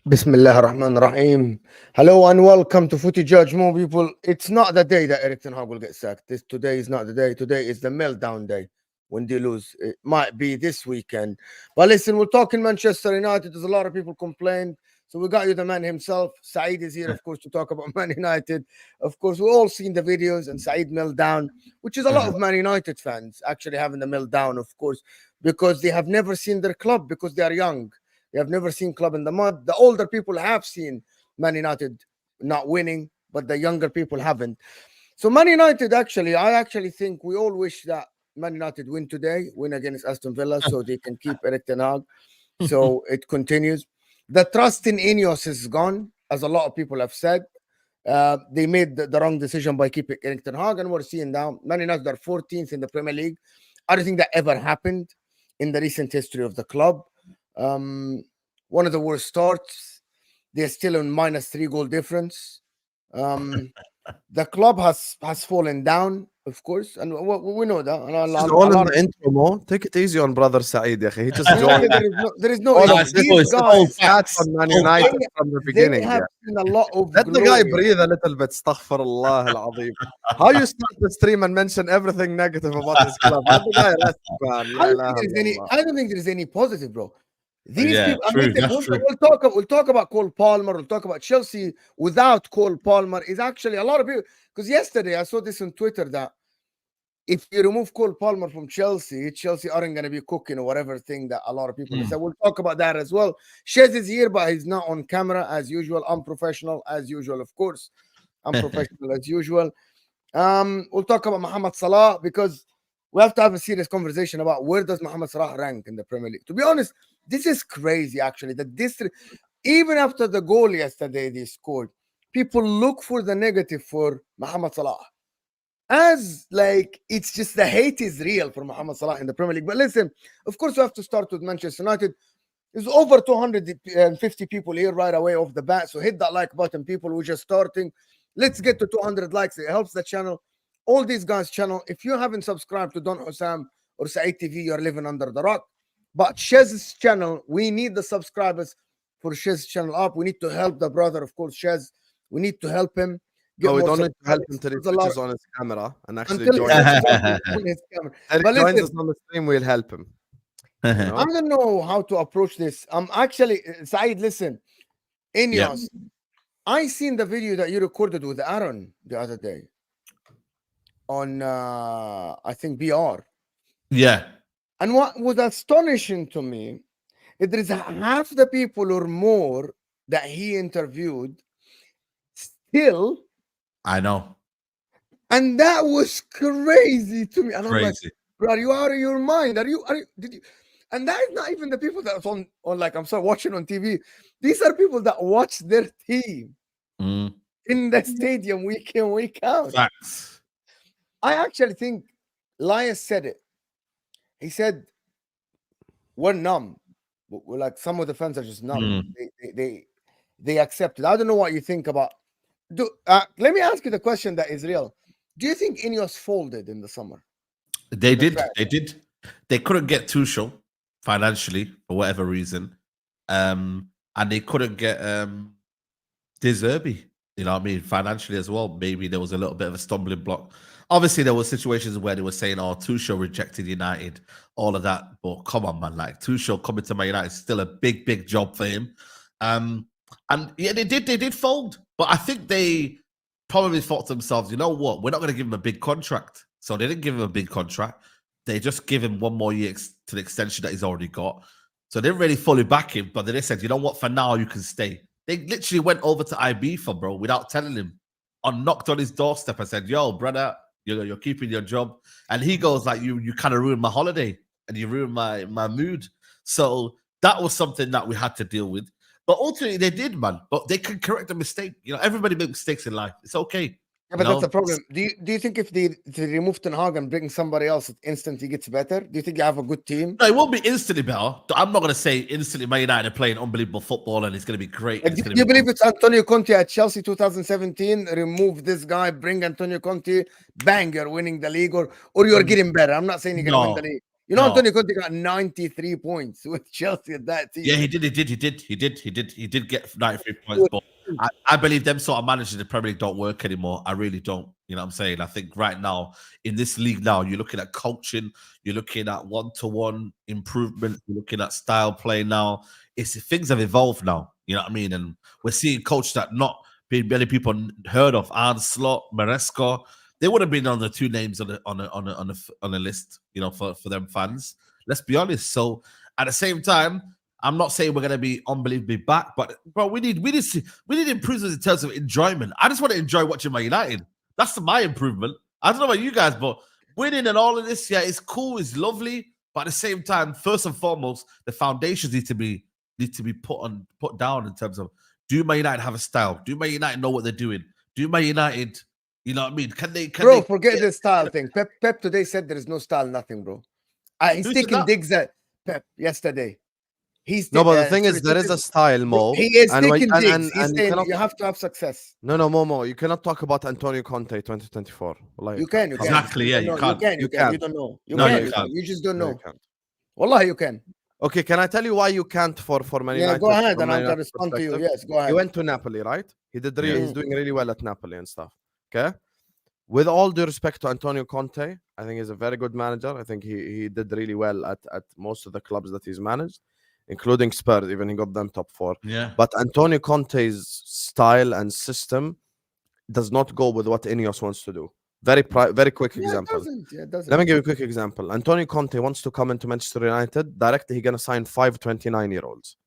Bismillah ar-Rahman ar-Rahim. Hello and welcome to Footy Judgment, people. It's not the day that Erik Ten Hag will get sacked. Today is not the day. Today is the meltdown day when they lose. It might be this weekend. But listen, we're talking Manchester United. There's a lot of people complained. So we got you the man himself. Saeed is here, of course, to talk about Man United. Of course, we've all seen the videos and Saeed meltdown, which is a lot of Man United fans actually having the meltdown, of course, because they have never seen their club because they are young. They have never seen club in the mud. The older people have seen Man United not winning, but the younger people haven't. So Man United, I actually think we all wish that Man United win today, win against Aston Villa, so they can keep Erik Ten Hag. So it continues. The trust in Ineos is gone, as a lot of people have said. They made the wrong decision by keeping Erik Ten Hag, and we're seeing now Man United are 14th in the Premier League. I don't think that ever happened in the recent history of the club. One of the worst starts. They're still on -3 goal difference. The club has fallen down, of course, and we know that. This is all in the intro, Mo. Take it easy on brother Saeed. He just joined. There is no these guys on Man United from the beginning. They have seen a lot of Let the guy breathe a little bit. Astaghfirullah al-Azim. How you start the stream and mention everything negative about this club? Let the guy rest, man. I don't think there is any positive, bro. These people, we'll talk about Cole Palmer, we'll talk about Chelsea without Cole Palmer. Is actually a lot of people, because yesterday I saw this on Twitter that if you remove Cole Palmer from Chelsea aren't going to be cooking or whatever thing that a lot of people say. We'll talk about that as well. Shez is here, but he's not on camera as usual. Unprofessional as usual, of course. Unprofessional as usual. We'll talk about Mohamed Salah, because we have to have a serious conversation about where does Mohamed Salah rank in the Premier League. To be honest, this is crazy, actually. Even after the goal yesterday they scored, people look for the negative for Mohamed Salah. As like it's just the hate is real for Mohamed Salah in the Premier League. But listen, of course, we have to start with Manchester United. There's over 250 people here right away off the bat. So hit that like button, people. We're just starting. Let's get to 200 likes. It helps the channel. All these guys' channel. If you haven't subscribed to Don Husam or Saeed TV, you're living under the rock. But Shez's channel, we need the subscribers for Shez's channel up. We need to help the brother, of course, Shez. We need to help him. No, we don't need to help him until he switches on his camera and actually joins us. But joins us on the stream, we'll help him. I don't know how to approach this. Actually, Saeed, listen. Ineos, I seen the video that you recorded with Aaron the other day on, I think, BR. Yeah. And what was astonishing to me, there is half the people or more that he interviewed still. I know. And that was crazy to me. And Crazy. I'm like, bro, are you out of your mind? Did you? And that is not even the people that on like, I'm sorry, watching on TV. These are people that watch their team in the stadium week in, week out. Facts. I actually think Elias said it. He said, we're numb. We're like, some of the fans are just numb. They accept it. I don't know what you think about. Let me ask you the question that is real. Do you think Ineos folded in the summer? They did. They did. They couldn't get Tuchel financially for whatever reason. And they couldn't get De Zerbi, you know what I mean, financially as well. Maybe there was a little bit of a stumbling block. Obviously, there were situations where they were saying, oh, Tuchel rejected United, all of that. But come on, man, like Tuchel coming to Man United is still a big, big job for him. And yeah, they did fold. But I think they probably thought to themselves, you know what, we're not going to give him a big contract. So they didn't give him a big contract. They just give him one more year to the extension that he's already got. So they didn't really fully back him, but then they said, you know what, for now you can stay. They literally went over to Ibiza, bro, without telling him. Knocked on his doorstep and said, yo, brother, you're keeping your job. And he goes like, you kind of ruined my holiday and you ruined my mood. So that was something that we had to deal with. But ultimately they did, man. But they can correct a mistake. You know, everybody makes mistakes in life. It's okay. Yeah, but that's the problem. Do you think if they remove Ten Hag and bring somebody else, it instantly gets better? Do you think you have a good team? No, it won't be instantly better. I'm not going to say instantly Man United are playing unbelievable football and it's going to be great. Like, do you believe it's Antonio Conte at Chelsea 2017? Remove this guy, bring Antonio Conte, bang, you're winning the league, or you're getting better. I'm not saying you're going to win the league. You know, Antonio Conte got 93 points with Chelsea at that team. Yeah, he did get 93 points. But I believe them sort of managers in the Premier League don't work anymore. I really don't. You know what I'm saying? I think right now, in this league now, you're looking at coaching, you're looking at one-to-one improvement, you're looking at style play now. Things have evolved now. You know what I mean? And we're seeing coaches that not many people heard of, Arne Slot, Maresca. They would have been on the two names on the list, you know, for them fans. Let's be honest. So at the same time, I'm not saying we're going to be unbelievably back, but bro, we need improvements in terms of enjoyment. I just want to enjoy watching My United. That's my improvement. I don't know about you guys, but winning and all of this, yeah, it's cool, it's lovely, but at the same time, first and foremost, the foundations need to be put down in terms of, do Man United have a style? Do Man United know what they're doing? Do Man United, you know what I mean? Can they forget the style thing. Pep today said there is no style, nothing, bro. He's taking digs at Pep yesterday. But the thing is, there is a style, Mo. He is taking digs. He's saying you have to have success. No, Momo, you cannot talk about Antonio Conte 2024. Like, you can. Exactly, yeah, you can't. You don't know. You can. You just don't know. Wallahi, you can. Okay, can I tell you why you can't for Man United? Yeah, go ahead, and I can respond to you. Yes, go ahead. He went to Napoli, right? He's doing really well at Napoli and stuff. Okay? With all due respect to Antonio Conte, I think he's a very good manager. I think he did really well at most of the clubs that he's managed, including Spurs. Even he got them top 4. Yeah. But Antonio Conte's style and system does not go with what Ineos wants to do. Very quick example. It doesn't. Let me give you a quick example. Antonio Conte wants to come into Manchester United. Directly, he's going to sign 5 29-year-olds.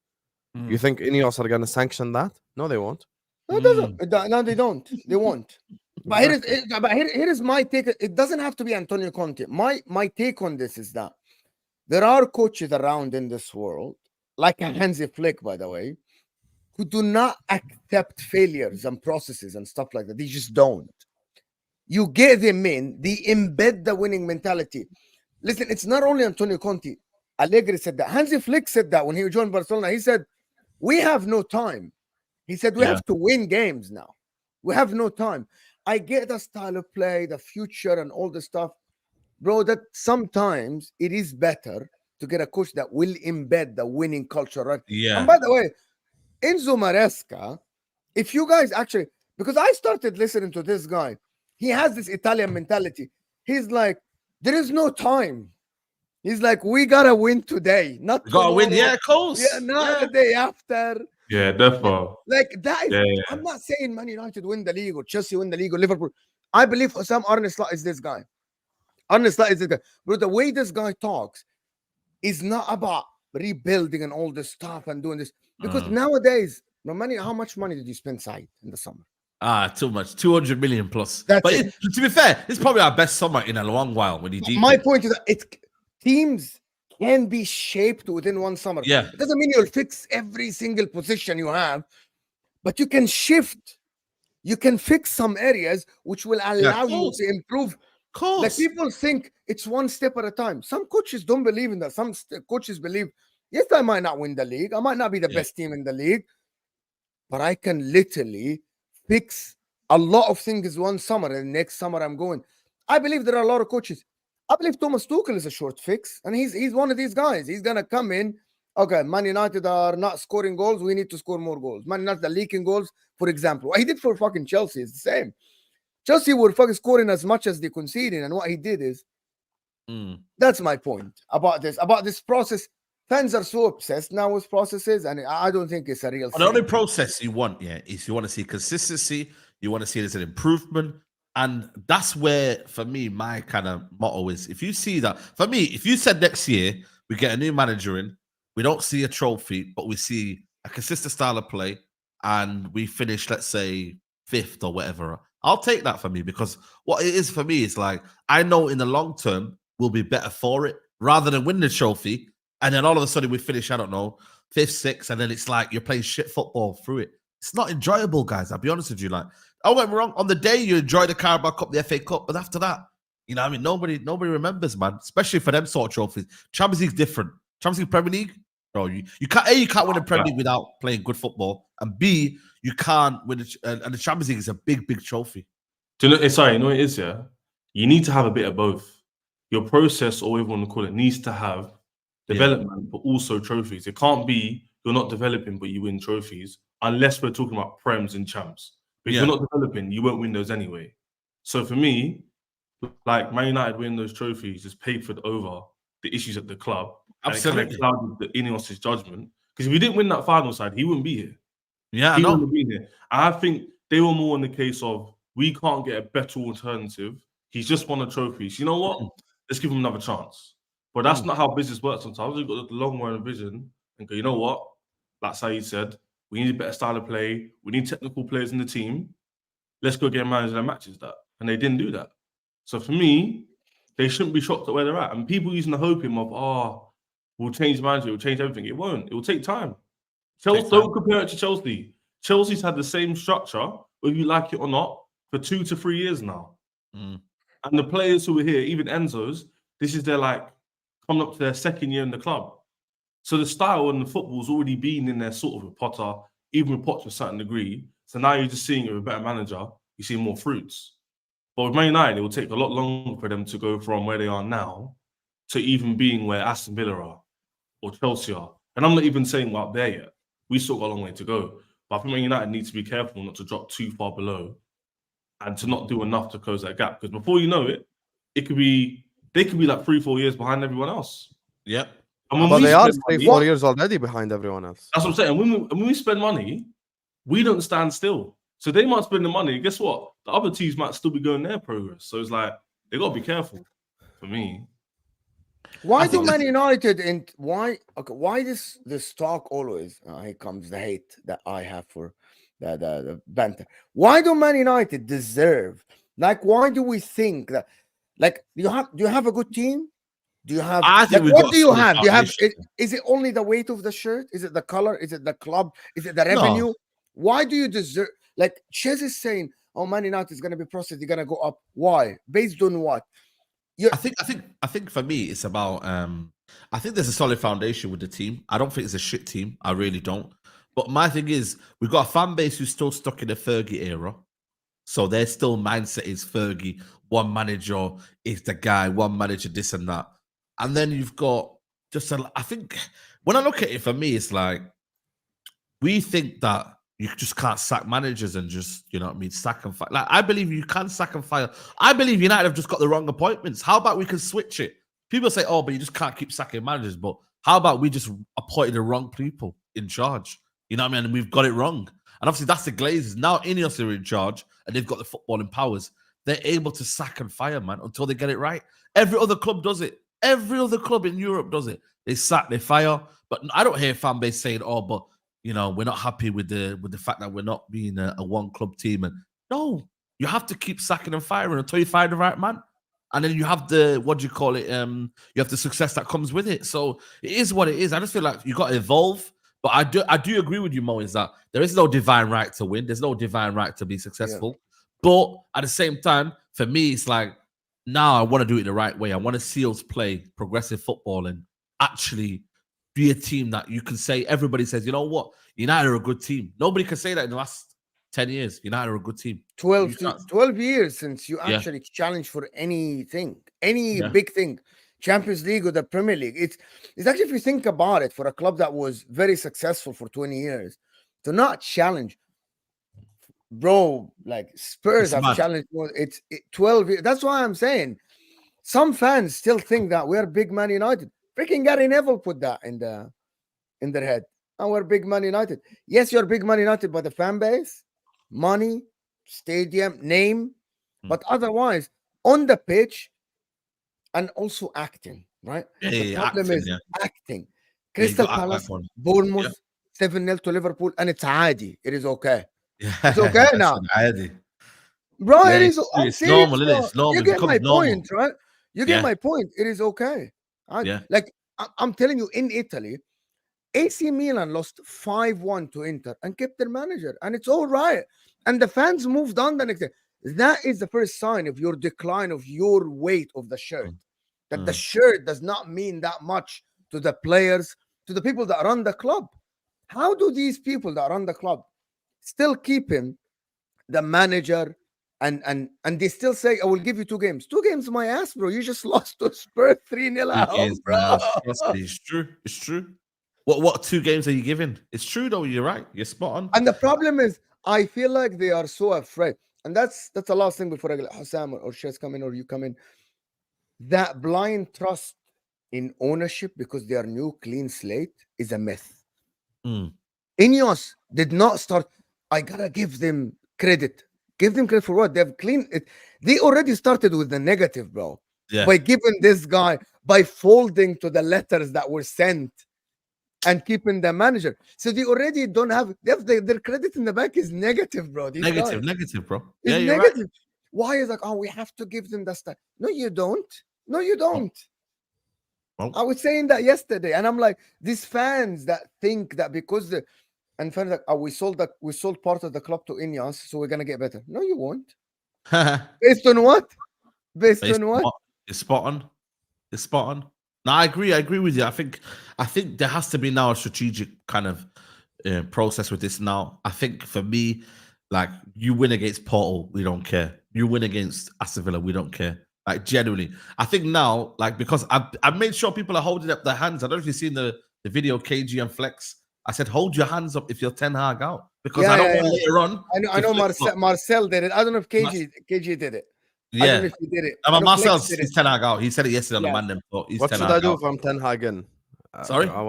You think Ineos are going to sanction that? No, they won't. No, it doesn't. No, they don't. They won't. But here is my take. It doesn't have to be Antonio Conte. My take on this is that there are coaches around in this world, like a Hansi Flick, by the way, who do not accept failures and processes and stuff like that. They just don't. You get them in, they embed the winning mentality. Listen, it's not only Antonio Conte. Allegri said that. Hansi Flick said that when he joined Barcelona. He said, we have no time. He said, we have to win games now. We have no time. I get the style of play, the future, and all the stuff. Bro, that sometimes it is better to get a coach that will embed the winning culture, right? Yeah. And by the way, Enzo Maresca, if you guys actually, because I started listening to this guy, he has this Italian mentality. He's like, there is no time. He's like, we gotta win today, not We gotta win. tomorrow. Yeah, of course. Yeah, not the day after. Yeah, definitely. Like that is, Yeah. I'm not saying Man United win the league or Chelsea win the league or Liverpool. I believe Husam Arne Slot is this guy. Arne Slot is this guy. But the way this guy talks is not about rebuilding and all this stuff and doing this. Because nowadays, no money, how much money did you spend, Said, in the summer? Too much. 200 million plus. That's but it. To be fair, it's probably our best summer in a long while when you deep. My point is that teams can be shaped within one summer. Yeah. It doesn't mean you'll fix every single position you have, but you can shift. You can fix some areas which will allow you to improve. Of course. Like people think it's one step at a time. Some coaches don't believe in that. Some coaches believe, yes, I might not win the league. I might not be the best team in the league, but I can literally fix a lot of things one summer, and next summer I'm going. I believe there are a lot of coaches. I believe Thomas Tuchel is a short fix, and he's one of these guys. He's gonna come in. Okay, Man United are not scoring goals. We need to score more goals. Man United are leaking goals, for example. What he did for fucking Chelsea is the same. Chelsea were fucking scoring as much as they conceding, and what he did is that's my point about this process. Fans are so obsessed now with processes, and I don't think it's a real thing. The only process you want, is you want to see consistency. You want to see it as an improvement. And that's where, for me, my kind of motto is, if you see that, for me, if you said next year, we get a new manager in, we don't see a trophy, but we see a consistent style of play, and we finish, let's say, 5th or whatever, I'll take that for me, because what it is for me is like, I know in the long term, we'll be better for it, rather than win the trophy. And then all of a sudden we finish, I don't know, 5th, 6th, and then it's like you're playing shit football through it. It's not enjoyable, guys. I'll be honest with you. Like, I went wrong. On the day you enjoy the Carabao Cup, the FA Cup, but after that, you know what I mean? Nobody remembers, man. Especially for them sort of trophies. Champions League's different. Champions League, Premier League, bro, you can't. A, you can't win a Premier League without playing good football, and B, you can't win. And the Champions League is a big trophy. Do you know? Sorry, you know what it is. Yeah, you need to have a bit of both. Your process, or whatever you want to call it, needs to have development, but also trophies. It can't be you're not developing, but you win trophies, unless we're talking about Prems and Champs. But if you're not developing, you won't win those anyway. So for me, like Man United win those trophies is papered over the issues at the club. Absolutely. And it kind of clouded the Ineos' judgment. Because if we didn't win that final side, he wouldn't be here. Yeah, he I know. wouldn't be here. And I think they were more in the case of, we can't get a better alternative. He's just won a trophy. So you know what? Let's give him another chance. But that's not how business works sometimes. You've got the long-run vision and go, you know what? Like Saeed said, we need a better style of play. We need technical players in the team. Let's go get managers that matches that. And they didn't do that. So for me, they shouldn't be shocked at where they're at. And people using the hoping of, we'll change the manager, we'll change everything. It won't. It will take time. Chelsea, don't compare it to Chelsea. Chelsea's had the same structure, whether you like it or not, for 2 to 3 years now. And the players who are here, even Enzo's, this is their coming up to their 2nd year in the club. So the style and the football's already been in there sort of with Potter, even with Potter to a certain degree. So now you're just seeing it with a better manager, you see more fruits. But with Man United, it will take a lot longer for them to go from where they are now to even being where Aston Villa are or Chelsea are. And I'm not even saying we're up there yet. We still got a long way to go. But I think Man United need to be careful not to drop too far below and to not do enough to close that gap. Because before you know it, they could be like 3-4 years behind everyone else. Yep. And But they are money, 3-4 years already behind everyone else. That's what I'm saying. When we spend money, we don't stand still. So they might spend the money. Guess what? The other teams might still be going their progress. So it's like, they got to be careful for me. Why do Man United and why this talk always? Here comes the hate that I have for the banter. Why do Man United deserve? Why do we think that? Do you have a good team? Do you have? I think Like, we've what got do you solid have? Do you have? foundation. Is it only the weight of the shirt? Is it the color? Is it the club? Is it the No. revenue? Why do you deserve? Like Ches is saying, "Oh, Man United is going to be processed. You're going to go up." Why? Based on what? I think for me it's about I think there's a solid foundation with the team. I don't think it's a shit team. I really don't. But my thing is we've got a fan base who's still stuck in the Fergie era. So their still mindset is Fergie, one manager is the guy, one manager, this and that. And then you've got I think when I look at it, for me, it's like we think that you just can't sack managers and just, you know what I mean, sack and fire. Like, I believe you can sack and fire. I believe United have just got the wrong appointments. How about we can switch it? People say, oh, but you just can't keep sacking managers. But how about we just appointed the wrong people in charge? You know what I mean? And we've got it wrong. And obviously that's the Glazers. Now Ineos are in charge and they've got the footballing powers. They're able to sack and fire, man, until they get it right. Every other club does it. Every other club in Europe does it. They sack, they fire. But I don't hear fan base saying, oh, but you know, we're not happy with the fact that we're not being a one club team. And no, you have to keep sacking and firing until you find the right man. And then you have the, what do you call it? You have the success that comes with it. So it is what it is. I just feel like you got to evolve. But I do agree with you, Mo, is that there is no divine right to win. There's no divine right to be successful. Yeah. But at the same time, for me, it's like, now I want to do it the right way. I want to see us play progressive football and actually be a team that you can say, everybody says, you know what, United are a good team. Nobody can say that in the last 10 years. United are a good team. 12 years since you actually challenged for anything, any big thing. Champions League or the Premier League. It's actually, if you think about it, for a club that was very successful for 20 years, to not challenge, bro, like Spurs have challenged more. It's 12 years. That's why I'm saying some fans still think that we're big Man United. Freaking Gary Neville put that in their head. And we're big Man United. Yes, you're big Man United by the fan base, money, stadium, name, but otherwise on the pitch and also acting, right? The problem is acting. Crystal Palace, Bournemouth, 7-0 to Liverpool, and it's عادي. It is okay. It's okay now. Bro, it is. It's normal, isn't it? It's normal. You get my point, right? You get my point. It is okay. Like, I'm telling you, in Italy, AC Milan lost 5-1 to Inter and kept their manager, and it's all right. And the fans moved on the next day. That is the first sign of your decline of your weight of the shirt. That the shirt does not mean that much to the players, to the people that run the club. How do these people that run the club still keep him, the manager, and they still say, I will give you 2 games. 2 games, my ass, bro. You just lost to Spurs 3-0 at home, bro. It's true. It's true. What 2 games are you giving? It's true, though. You're right. You're spot on. And the problem is, I feel like they are so afraid. And that's the last thing before I get HUSAM or Shez come in or you come in. That blind trust in ownership because they are new, clean slate is a myth. Ineos did not start. I gotta give them credit. Give them credit for what? They've cleaned it. They already started with the negative, bro. Yeah. By giving this guy, by folding to the letters that were sent and keeping the manager. So they already don't have, their credit in the bank is negative, bro. Negative, bro. It's negative. Right. Why is like, oh, we have to give them the stuff? No, you don't. No, you don't. Oh. I was saying that yesterday, and I'm like, these fans that think that because and fans like, oh, we sold part of the club to Ineos, so we're gonna get better. No, you won't. Based on what? Based on what? It's spot on. It's spot on. No, I agree with you. I think there has to be now a strategic kind of process with this now. I think for me, like, you win against Porto, we don't care. You win against Aston Villa, we don't care. Like, genuinely. I think now, like, because I've made sure people are holding up their hands. I don't know if you've seen the video KG and Flex. I said, hold your hands up if you're Ten Hag out. Because I don't want later on. I know Marcel did it. I don't know if KG did it. Yeah. I don't know if he did it. Marcel's Ten Hag out. He said it yesterday on the Mandem. What should I do if I'm Ten Hag in? Sorry? I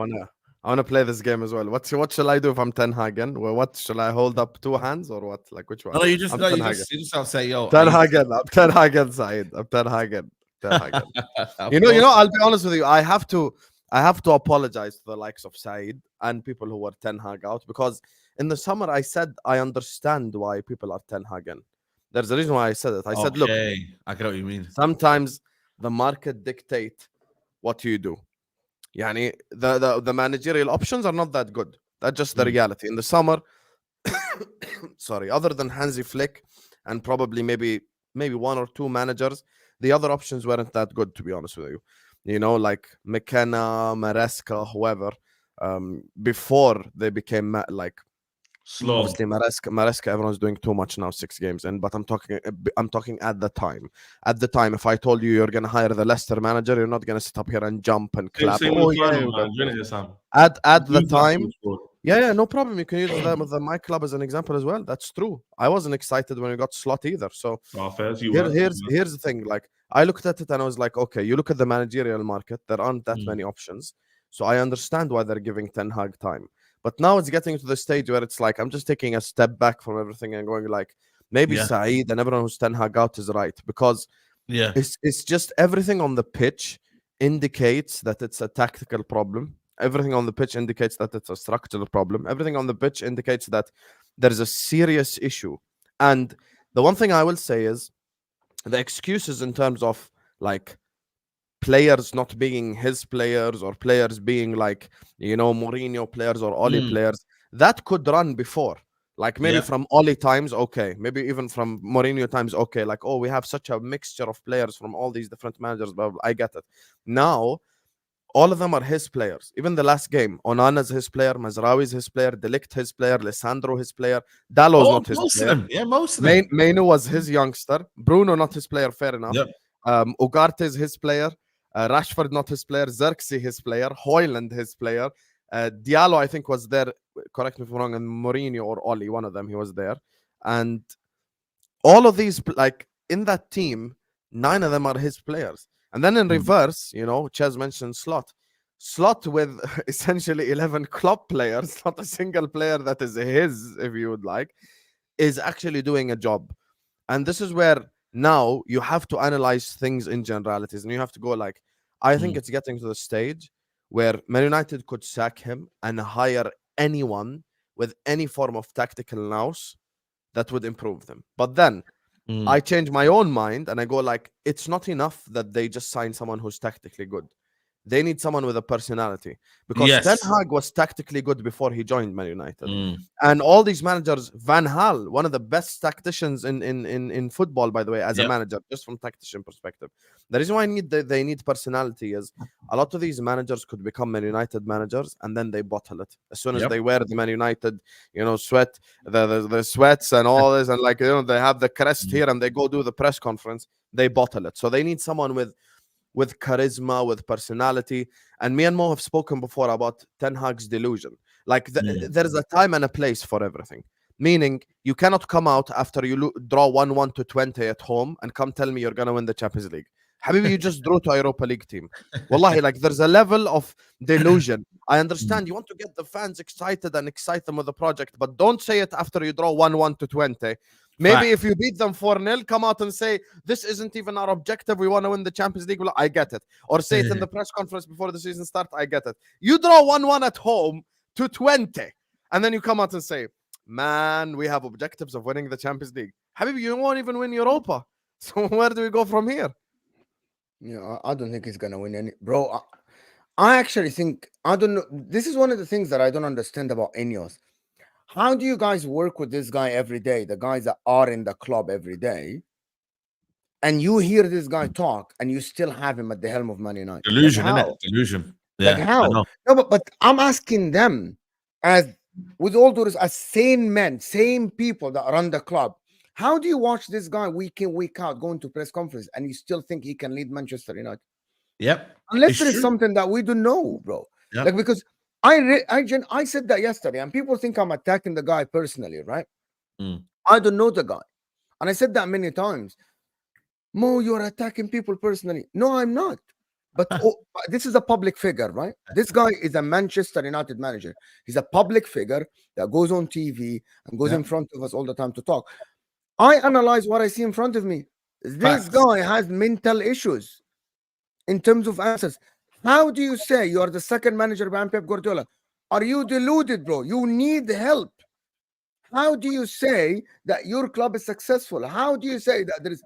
wanna play this game as well. What shall I do if I'm Ten Hag in? Well, what shall I hold up 2 hands or what? Like, which one? No, you just have to say, yo. Ten Hag in. I'm Ten Hag in, Saeed. I'm Ten Hag in. You know, I'll be honest with you. I have to apologize to the likes of Saeed and people who were Ten Hag out, because in the summer I said I understand why people are Ten Hag in. There's a reason why I said it. I said, look, I get what you mean. Sometimes the market dictate what you do. Yani, the managerial options are not that good. That's just the reality. In the summer, sorry, other than Hansi Flick and probably maybe one or two managers, the other options weren't that good, to be honest with you. You know, like McKenna, Maresca, whoever, before they became like Slow. obviously Maresca, everyone's doing too much now, 6 games in. But I'm talking at the time. At the time, if I told you you're gonna hire the Leicester manager, you're not gonna sit up here and jump and clap. Same Oh with yeah, Final, man. You're in here, Sam. at the Use that time. to score. Yeah, no problem. You can use that with my club as an example as well. That's true. I wasn't excited when we got Slot either. So Fair to you, here's the thing. Like, I looked at it and I was like, okay, you look at the managerial market, there aren't that many options. So I understand why they're giving Ten Hag time. But now it's getting to the stage where it's like I'm just taking a step back from everything and going like, maybe Saeed and everyone who's Ten Hag out is right, because it's just everything on the pitch indicates that it's a tactical problem. Everything on the pitch indicates that it's a structural problem. Everything on the pitch indicates that there's a serious issue. And the one thing I will say is the excuses in terms of like players not being his players or players being like, you know, Mourinho players or Oli players, that could run before. Like maybe from Oli times, okay. Maybe even from Mourinho times, okay. Like, oh, we have such a mixture of players from all these different managers, but I get it. Now, all of them are his players. Even the last game, Onana's his player, Mazraoui's his player, De Ligt his player, Lissandro his player, Dalot's not his player. Of them. Yeah, most of them. Mainu was his youngster. Bruno not his player, fair enough. Ugarte's his player. Rashford not his player. Xerxes his player. Højlund his player. Diallo, I think, was there. Correct me if I'm wrong. And Mourinho or Oli, one of them, he was there. And all of these, like in that team, 9 of them are his players. And then in reverse, you know, Chez mentioned Slot with essentially 11 club players, not a single player that is his, if you would like, is actually doing a job. And this is where now you have to analyze things in generalities, and you have to go like, I think it's getting to the stage where Man United could sack him and hire anyone with any form of tactical nous that would improve them. But then I change my own mind and I go like, it's not enough that they just sign someone who's tactically good. They need someone with a personality, because Ten Hag was tactically good before he joined Man United. And all these managers, Van Gaal, one of the best tacticians in football, by the way, as a manager, just from tactician perspective. The reason why they need personality is a lot of these managers could become Man United managers and then they bottle it. As soon as they wear the Man United, you know, sweat, the sweats and all this, and like, you know, they have the crest here and they go do the press conference, they bottle it. So they need someone with charisma, with personality. And me and Mo have spoken before about Ten Hag's delusion. Like there's a time and a place for everything. Meaning you cannot come out after you draw 1-1 to 20 at home and come tell me you're going to win the Champions League. Habibi, you just drew to a Europa League team. Wallahi, like there's a level of delusion. I understand you want to get the fans excited and excite them with the project, but don't say it after you draw 1-1 to 20. Maybe if you beat them 4-0, come out and say, this isn't even our objective. We want to win the Champions League. Well, I get it. Or say it in the press conference before the season starts. I get it. You draw 1-1 at home to 20. And then you come out and say, man, we have objectives of winning the Champions League. Habibi, you won't even win Europa. So where do we go from here? Yeah, I don't think he's going to win any. Bro, I actually think, I don't know. This is one of the things that I don't understand about Ineos. How do you guys work with this guy every day? The guys that are in the club every day, and you hear this guy talk, and you still have him at the helm of Man United. Delusion, like isn't it? Delusion. Yeah, like how? No, but I'm asking them, as with all due respect, as sane men, sane people that run the club. How do you watch this guy week in, week out, going to press conference, and you still think he can lead Manchester United? Yep. Unless there is something that we don't know, bro. Yep. Like, because I said that yesterday, and people think I'm attacking the guy personally, right? I don't know the guy. And I said that many times. Mo, you're attacking people personally. No, I'm not. But this is a public figure, right? This guy is a Manchester United manager. He's a public figure that goes on TV and goes in front of us all the time to talk. I analyze what I see in front of me. This guy has mental issues in terms of answers. How do you say you are the second manager behind Pep Guardiola? Are you deluded, bro? You need help. How do you say that your club is successful? How do you say that there is?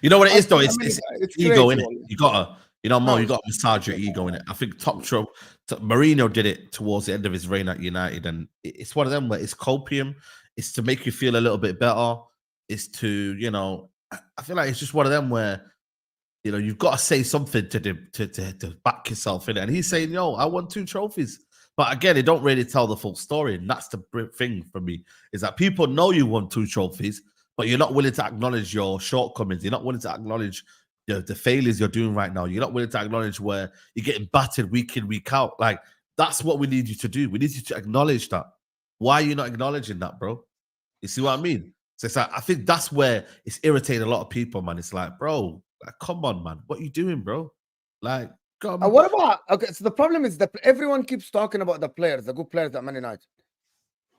You know what it is, though? It's ego, crazy, innit? You gotta You know, Mo, No, you got to massage your ego in it. I think Mourinho did it towards the end of his reign at United, and it's one of them where it's copium. It's to make you feel a little bit better. It's to, you know, I feel like it's just one of them where, you know, you've got to say something to back yourself in it. And he's saying, yo, I won 2 trophies. But again, it don't really tell the full story. And that's the thing for me, is that people know you won 2 trophies, but you're not willing to acknowledge your shortcomings. You're not willing to acknowledge the failures you're doing right now. You're not willing to acknowledge where you're getting battered week in, week out. Like, that's what we need you to do. We need you to acknowledge that. Why are you not acknowledging that, bro? You see what I mean? So it's like, I think that's where it's irritating a lot of people, man. It's like, bro, like, come on, man. What are you doing, bro? Like, come on. What about, okay, so the problem is that everyone keeps talking about the players, the good players at Man United.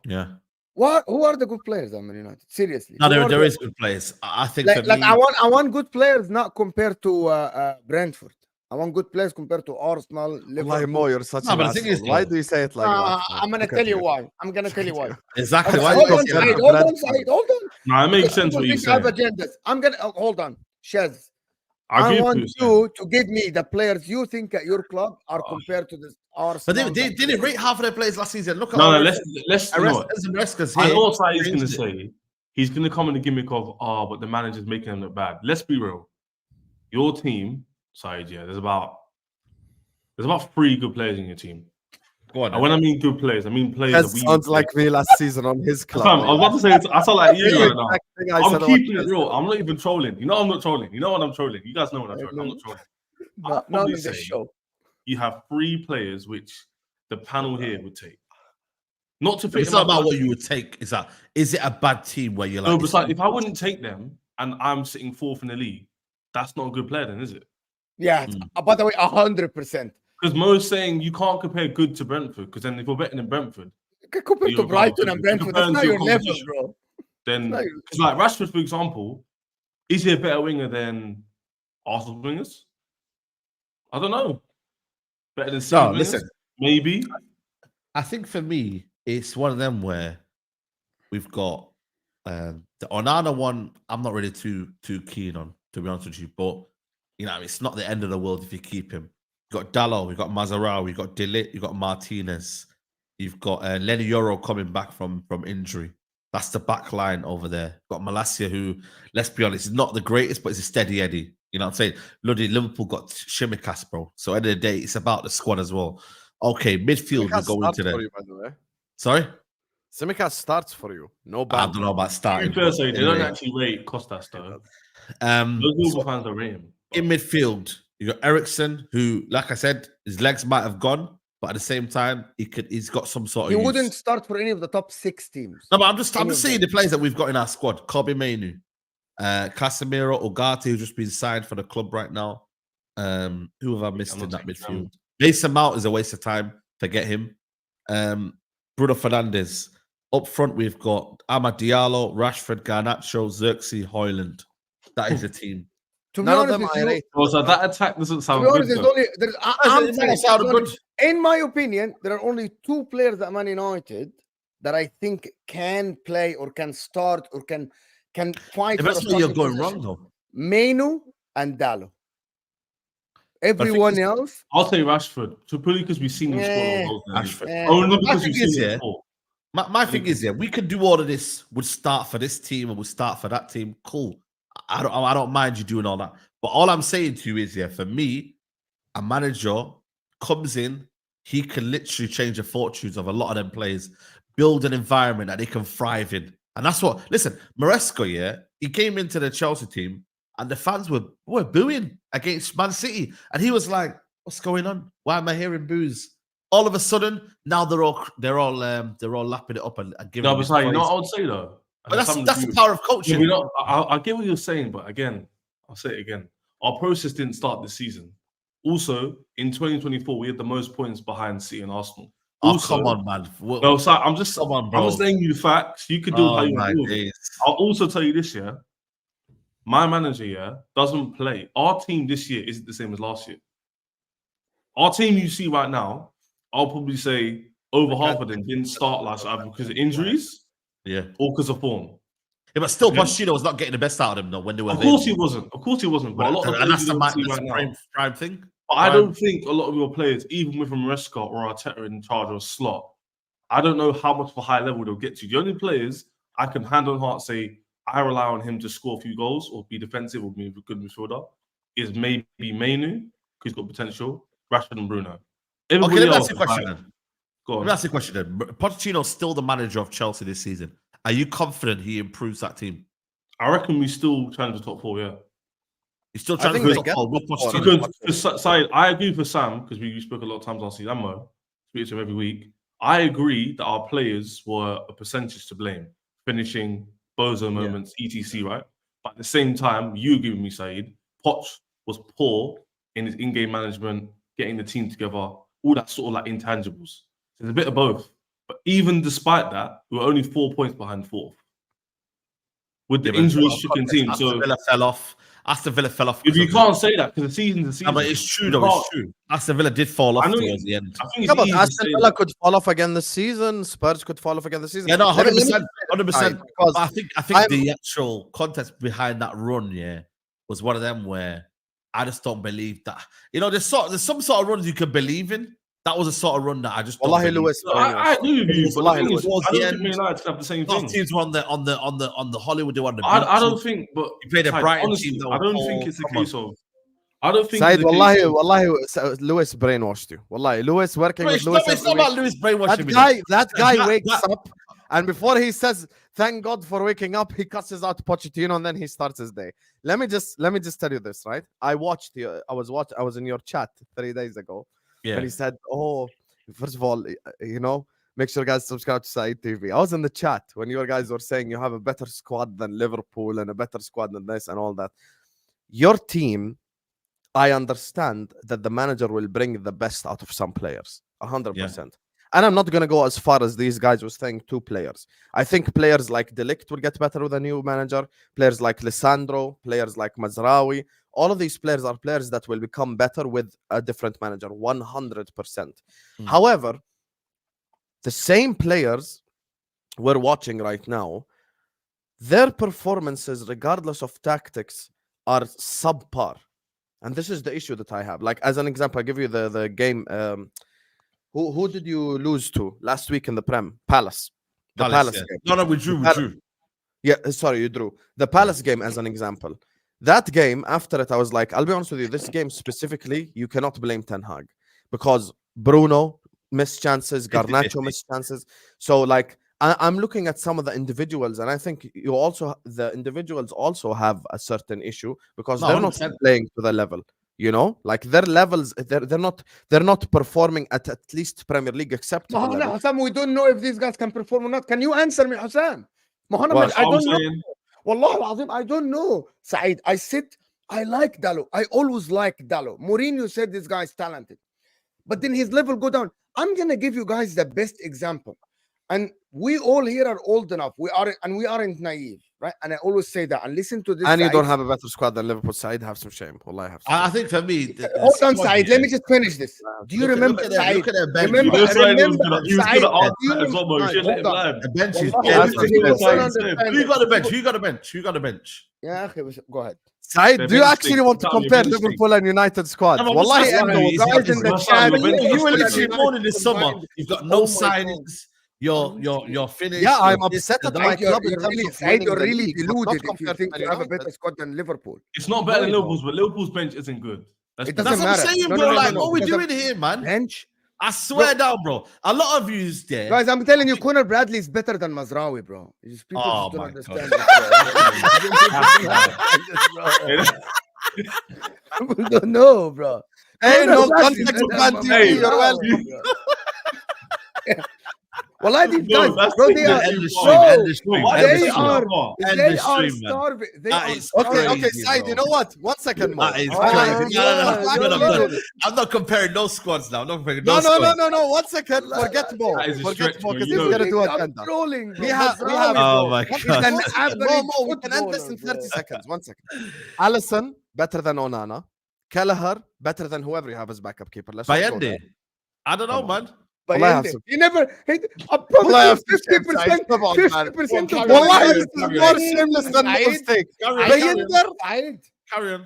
Yeah. Who are the good players at Man United? Seriously. No, Who are there the- is good players. I think like, for like me, I want good players, not compared to Brentford. I want good players compared to Arsenal, Wallahi, Liverpool. Mo, you're such No, an but the thing asshole. is, Why though- do you say it like that? I'm gonna Look tell at you why. I'm gonna tell you why. exactly. Okay, Why hold you on, compare Said. that? Hold on, Said. Hold on. No, it makes Because sense people what you're think I have saying. agendas. I'm gonna hold on, Shez. I agree I with want what you're saying. you to give me the players you think at your club are compared to the But Arsenal. they didn't rate half of their players last season. Look at No, all let's you know what? Aresca's I here. know what Saeed's going to say. He's going to come in the gimmick of, but the manager's making them look bad. Let's be real. Your team, Saeed, yeah, there's about 3 good players in your team. Go on. And when I mean good players, I mean players That that we sounds like me last season on his club. Fam, I was about to say, I sound like you right now. Exact thing I I'm said about keeping it Chelsea. real. I'm not even trolling. You know I'm not trolling. You know what I'm trolling. You guys know what I'm trolling. I'm not trolling. I'll Not probably in this say show. you have 3 players which the panel here would take. Not to fit It's in not my about what team. you would take. Is it a bad team where you're like? No, but it's like, if I wouldn't take them and I'm sitting 4th in the league, that's not a good player then, is it? Yeah, by the way, 100%. Because Mo's saying you can't compare good to Brentford, because then if you're betting in Brentford, Compared to you're Brighton above and them. Brentford, If that's you're not comparing your to level, competition, bro. then No, because like Rashford, for example, is he a better winger than Arsenal wingers? I don't know. Better than City No, wingers? listen. Maybe. I think for me, it's one of them where we've got the Onana one. I'm not really too keen on, to be honest with you. But you know, it's not the end of the world if you keep him. You've got Dalot, we've got Mazarawi, we've got Delit, you've got Martinez, you've got Lenny Yoro coming back from injury. That's the back line over there. You've got Malacia, who, let's be honest, is not the greatest, but it's a steady Eddie. You know what I'm saying? Bloody Liverpool got Shimikas, bro. So at the end of the day, it's about the squad as well. Okay, midfield, we go into for there. you, by the way. Sorry? Simicast starts for you. No I ban. don't know about To starting. be fair, but so they don't anyway. actually rate Costas though. Um, Those Liverpool so fans don't rate him. in midfield, you got Ericsson, who, like I said, his legs might have gone, but at the same time, he's got some sort he of wouldn't use. start for any of the top 6 teams. No, but I'm just Any of saying them. the players that we've got in our squad: Kobe Mainu, Casemiro, Ugarte, who's just been signed for the club right now. Who have I missed I'm in not that taking midfield? Mason Mount is a waste of time. Forget him. Bruno Fernandes. Up front, we've got Amad Diallo, Rashford, Garnacho, Xerxes, Hoyland. That is the team. To be None of honest them with I you, rate. So that attack doesn't to sound be good. honest, there's though. only I'm saying, sound good. in my opinion, there are only 2 players at Man United that I think can play or can start or can fight. If For that's a where you're starting going position. wrong, though. Mainu and Dallo. Everyone else, I'll say Rashford. So purely because we've seen him score a lot of goals. in the league. Rashford. Only My because thing we've is, seen yeah, him score. My thing is, yeah, we could do all of this. Would start for this team and would start for that team. Cool. I don't mind you doing all that. But all I'm saying to you is, yeah, for me, a manager comes in, he can literally change the fortunes of a lot of them players, build an environment that they can thrive in. And that's what, listen, Maresca, yeah, he came into the Chelsea team and the fans were booing against Man City. And he was like, what's going on? Why am I hearing boos? All of a sudden, now they're all lapping it up and giving No, him but his sorry, you know praise. what I would say though? But that's the power of coaching. You know, I get what you're saying, but again, I'll say it again. Our process didn't start this season. Also, in 2024, we had the most points behind City and Arsenal. Oh, Also, come on, man. no, so I'm just saying you facts. You can do it how you want to do it. I'll also tell you this, yeah. My manager, yeah, doesn't play. Our team this year isn't the same as last year. Our team you see right now, I'll probably say over half of them didn't start last year because of injuries, yeah, or because of form. Yeah, but still, Okay. Pochettino was not getting the best out of them though when they were. Of course he wasn't. But a lot of and that's the right now. prime thing. But I don't think a lot of your players, even with Maresca or Arteta in charge or Slot, I don't know how much of a high level they'll get to. The only players I can hand on heart say I rely on him to score a few goals or be defensive or be a good midfielder is maybe Mainu, because he's got potential, Rashford and Bruno. Everybody let me else ask you a question then. Go on. Let me ask you a question then. Pochettino's still the manager of Chelsea this season. Are you confident he improves that team? I reckon we still challenge the top 4, yeah. He's still trying to think go they top 4 with Because Pochettino. I agree for Sam, because we spoke a lot of times on Signup, speak to him every week. I agree that our players were a percentage to blame, finishing bozo moments, etc. Right, but at the same time, you agree with me, Saeed. Poch was poor in his in-game management, getting the team together, all that sort of like intangibles. There's a bit of both. But even despite that, we were only 4 points behind fourth with the injury-stricken team. So Aston Villa fell off. If you can't say that because the season's a season. No, but it's true though. It's true. Aston Villa did fall off towards the end. I think Yeah, but Aston Villa could fall off again this season. Spurs could fall off again this season. Yeah, no, 100%. 100%. Because I think the actual context behind that run, was one of them where I just don't believe that. You know, there's some sort of runs you can believe in. That was a sort of run that I just don't believe. Lewis, I agree with you, but the thing is, towards I the don't think end, Man United can have the same thing. teams were on the Hollywood. They were on the. I don't think, but you played a Brighton honestly, team. I don't think it's a case of. I don't think. Said, wallahi, Lewis brainwashed you. Wallahi, Lewis working with Lewis. It's not about Lewis brainwashing me. That guy wakes up, and before he says "Thank God for waking up," he cusses out Pochettino, and then he starts his day. Let me just tell you this, right? I watched you. I was in your chat 3 days ago, and he said, "Oh, first of all, make sure guys subscribe to Saeed TV." I was in the chat when you guys were saying you have a better squad than Liverpool and a better squad than this and all that. Your team, I understand that the manager will bring the best out of some players, 100%. And I'm not going to go as far as these guys were saying 2 players. I think players like De Ligt will get better with a new manager. Players like Lisandro, players like Mazraoui. All of these players are players that will become better with a different manager, 100%. However, the same players we're watching right now, their performances, regardless of tactics, are subpar. And this is the issue that I have. Like, as an example, I give you the game. Who did you lose to last week in the Prem? Palace. The Palace game. No, we drew. Yeah, sorry, you drew. The Palace game as an example. That game, after it, I was like, I'll be honest with you, this game specifically, you cannot blame Ten Hag. Because Bruno missed chances, Garnacho missed chances. So, like, I'm looking at some of the individuals, and I think the individuals also have a certain issue because they're not playing to the level. Like their levels, they're not performing at least Premier League acceptable level. Husam, we don't know if these guys can perform or not. Can you answer me, Husam? I don't know. Wallah al-Azim, I don't know. Saeed, I like Dallo. I always like Dallo. Mourinho said this guy is talented. But then his level go down. I'm going to give you guys the best example. And we all here are old enough. We aren't naive, right? And I always say that. And listen to this. And you don't have a better squad than Liverpool. Saeed, have some shame. Wallahi, have some shame. I think for me, hold on, Saeed. Let me just finish this. Do you remember Saeed? Look at their bench. Remember, he was going to ask that as well, but you let him The bench is Who got a bench? Yeah, go ahead. Saeed, do you actually want to compare Liverpool and United squad? Wallahi, guys in the chat. You were literally mourning this summer. You've got no signings. You're finished. Yeah, I'm upset at my club. You're really deluded if you think you have a better squad than Liverpool. It's not better than Liverpool's, but Liverpool's bench isn't good. It That's doesn't what I'm matter. saying, bro. Like, what are we doing here, man? Bench? I swear down, bro. A lot of yous there. Guys, I'm telling you, Conor Bradley is better than Mazraoui, bro. People just don't understand this, bro. People don't know, bro. Hey, no contact with Man TV. You're welcome. Well, I did guys, bro. They are starving. Okay, Saeed, you know what? 1 second more. I'm not comparing no squads now. I'm not comparing no. squads. No. 1 second. Forget more. Forget more because he's going to do agenda. We have oh my God. We can end this in 30 seconds. 1 second. Alisson, better than Onana. Kelleher, better than whoever you have as backup keeper. Bayende. I don't know, man. Well, I have Bayende. some. He never. I Well, I promise have you, some tips, guys. 50%. Come on, man. 50% of Wallahi, this the is more shameless than mistake. Bayender. Said. Carry on.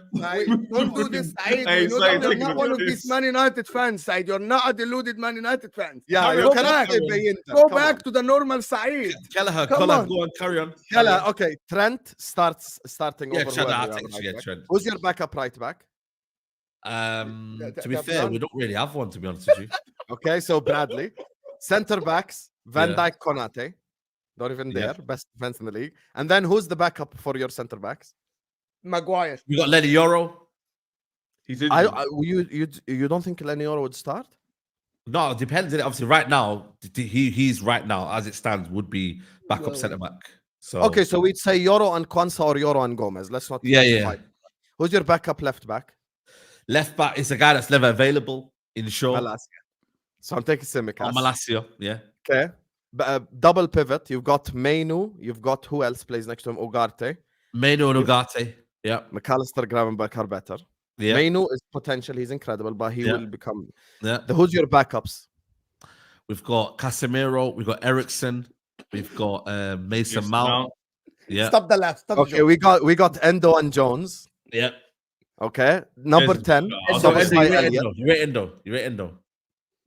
Don't do this, Said. Hey, We know Said, that you're taking not the one of these piss. Man United fans, Said. You're not a deluded Man United fan. Yeah, Carry you on, cannot back. say Bayender. Go Come back on. to the normal Said. Kelleher, Come Colin, on. go on, carry on. Yalla, okay. Trent starting Yeah, over Trent, whoever I'll you have take right yeah, back. Trent. Who's your backup right back? To be They've fair, done. we don't really have one, to be honest with you. Okay, so Bradley. Center backs, Van Yeah. Dijk, Konate. Not even Yeah. there. Best defense in the league. And then who's the backup for your center backs? Maguire. We got Lenny Yoro. He's in. You don't think Lenioro would start? No, it depends. Obviously, right now, he's right now, as it stands, would be backup No. centre back. So Okay, so we'd say Yoro and Kwanzaa or Yoro and Gomez. Let's not. Yeah. fight. Who's your backup left back? left back is a guy that's never available in show. Malacia. So I'm taking Simicas. Malacia, yeah. Okay. Double pivot. You've got Mainu. You've got who else plays next to him? Ugarte. Maino and Ugarte. Yeah. McAllister, Gravenberch are better. Yeah. Mainu is potential. He's incredible, but he Yeah. will become. Yeah. Who's your backups? We've got Casemiro, we've got Ericsson, we've got Mason Mount. Yeah. Stop the laugh. Stop the Okay, joke. we got Endo and Jones. Yeah. Okay, number Yes, 10. I'll So go Soboslai you rate Elliott. Endo. You rate Endo. You rate Endo.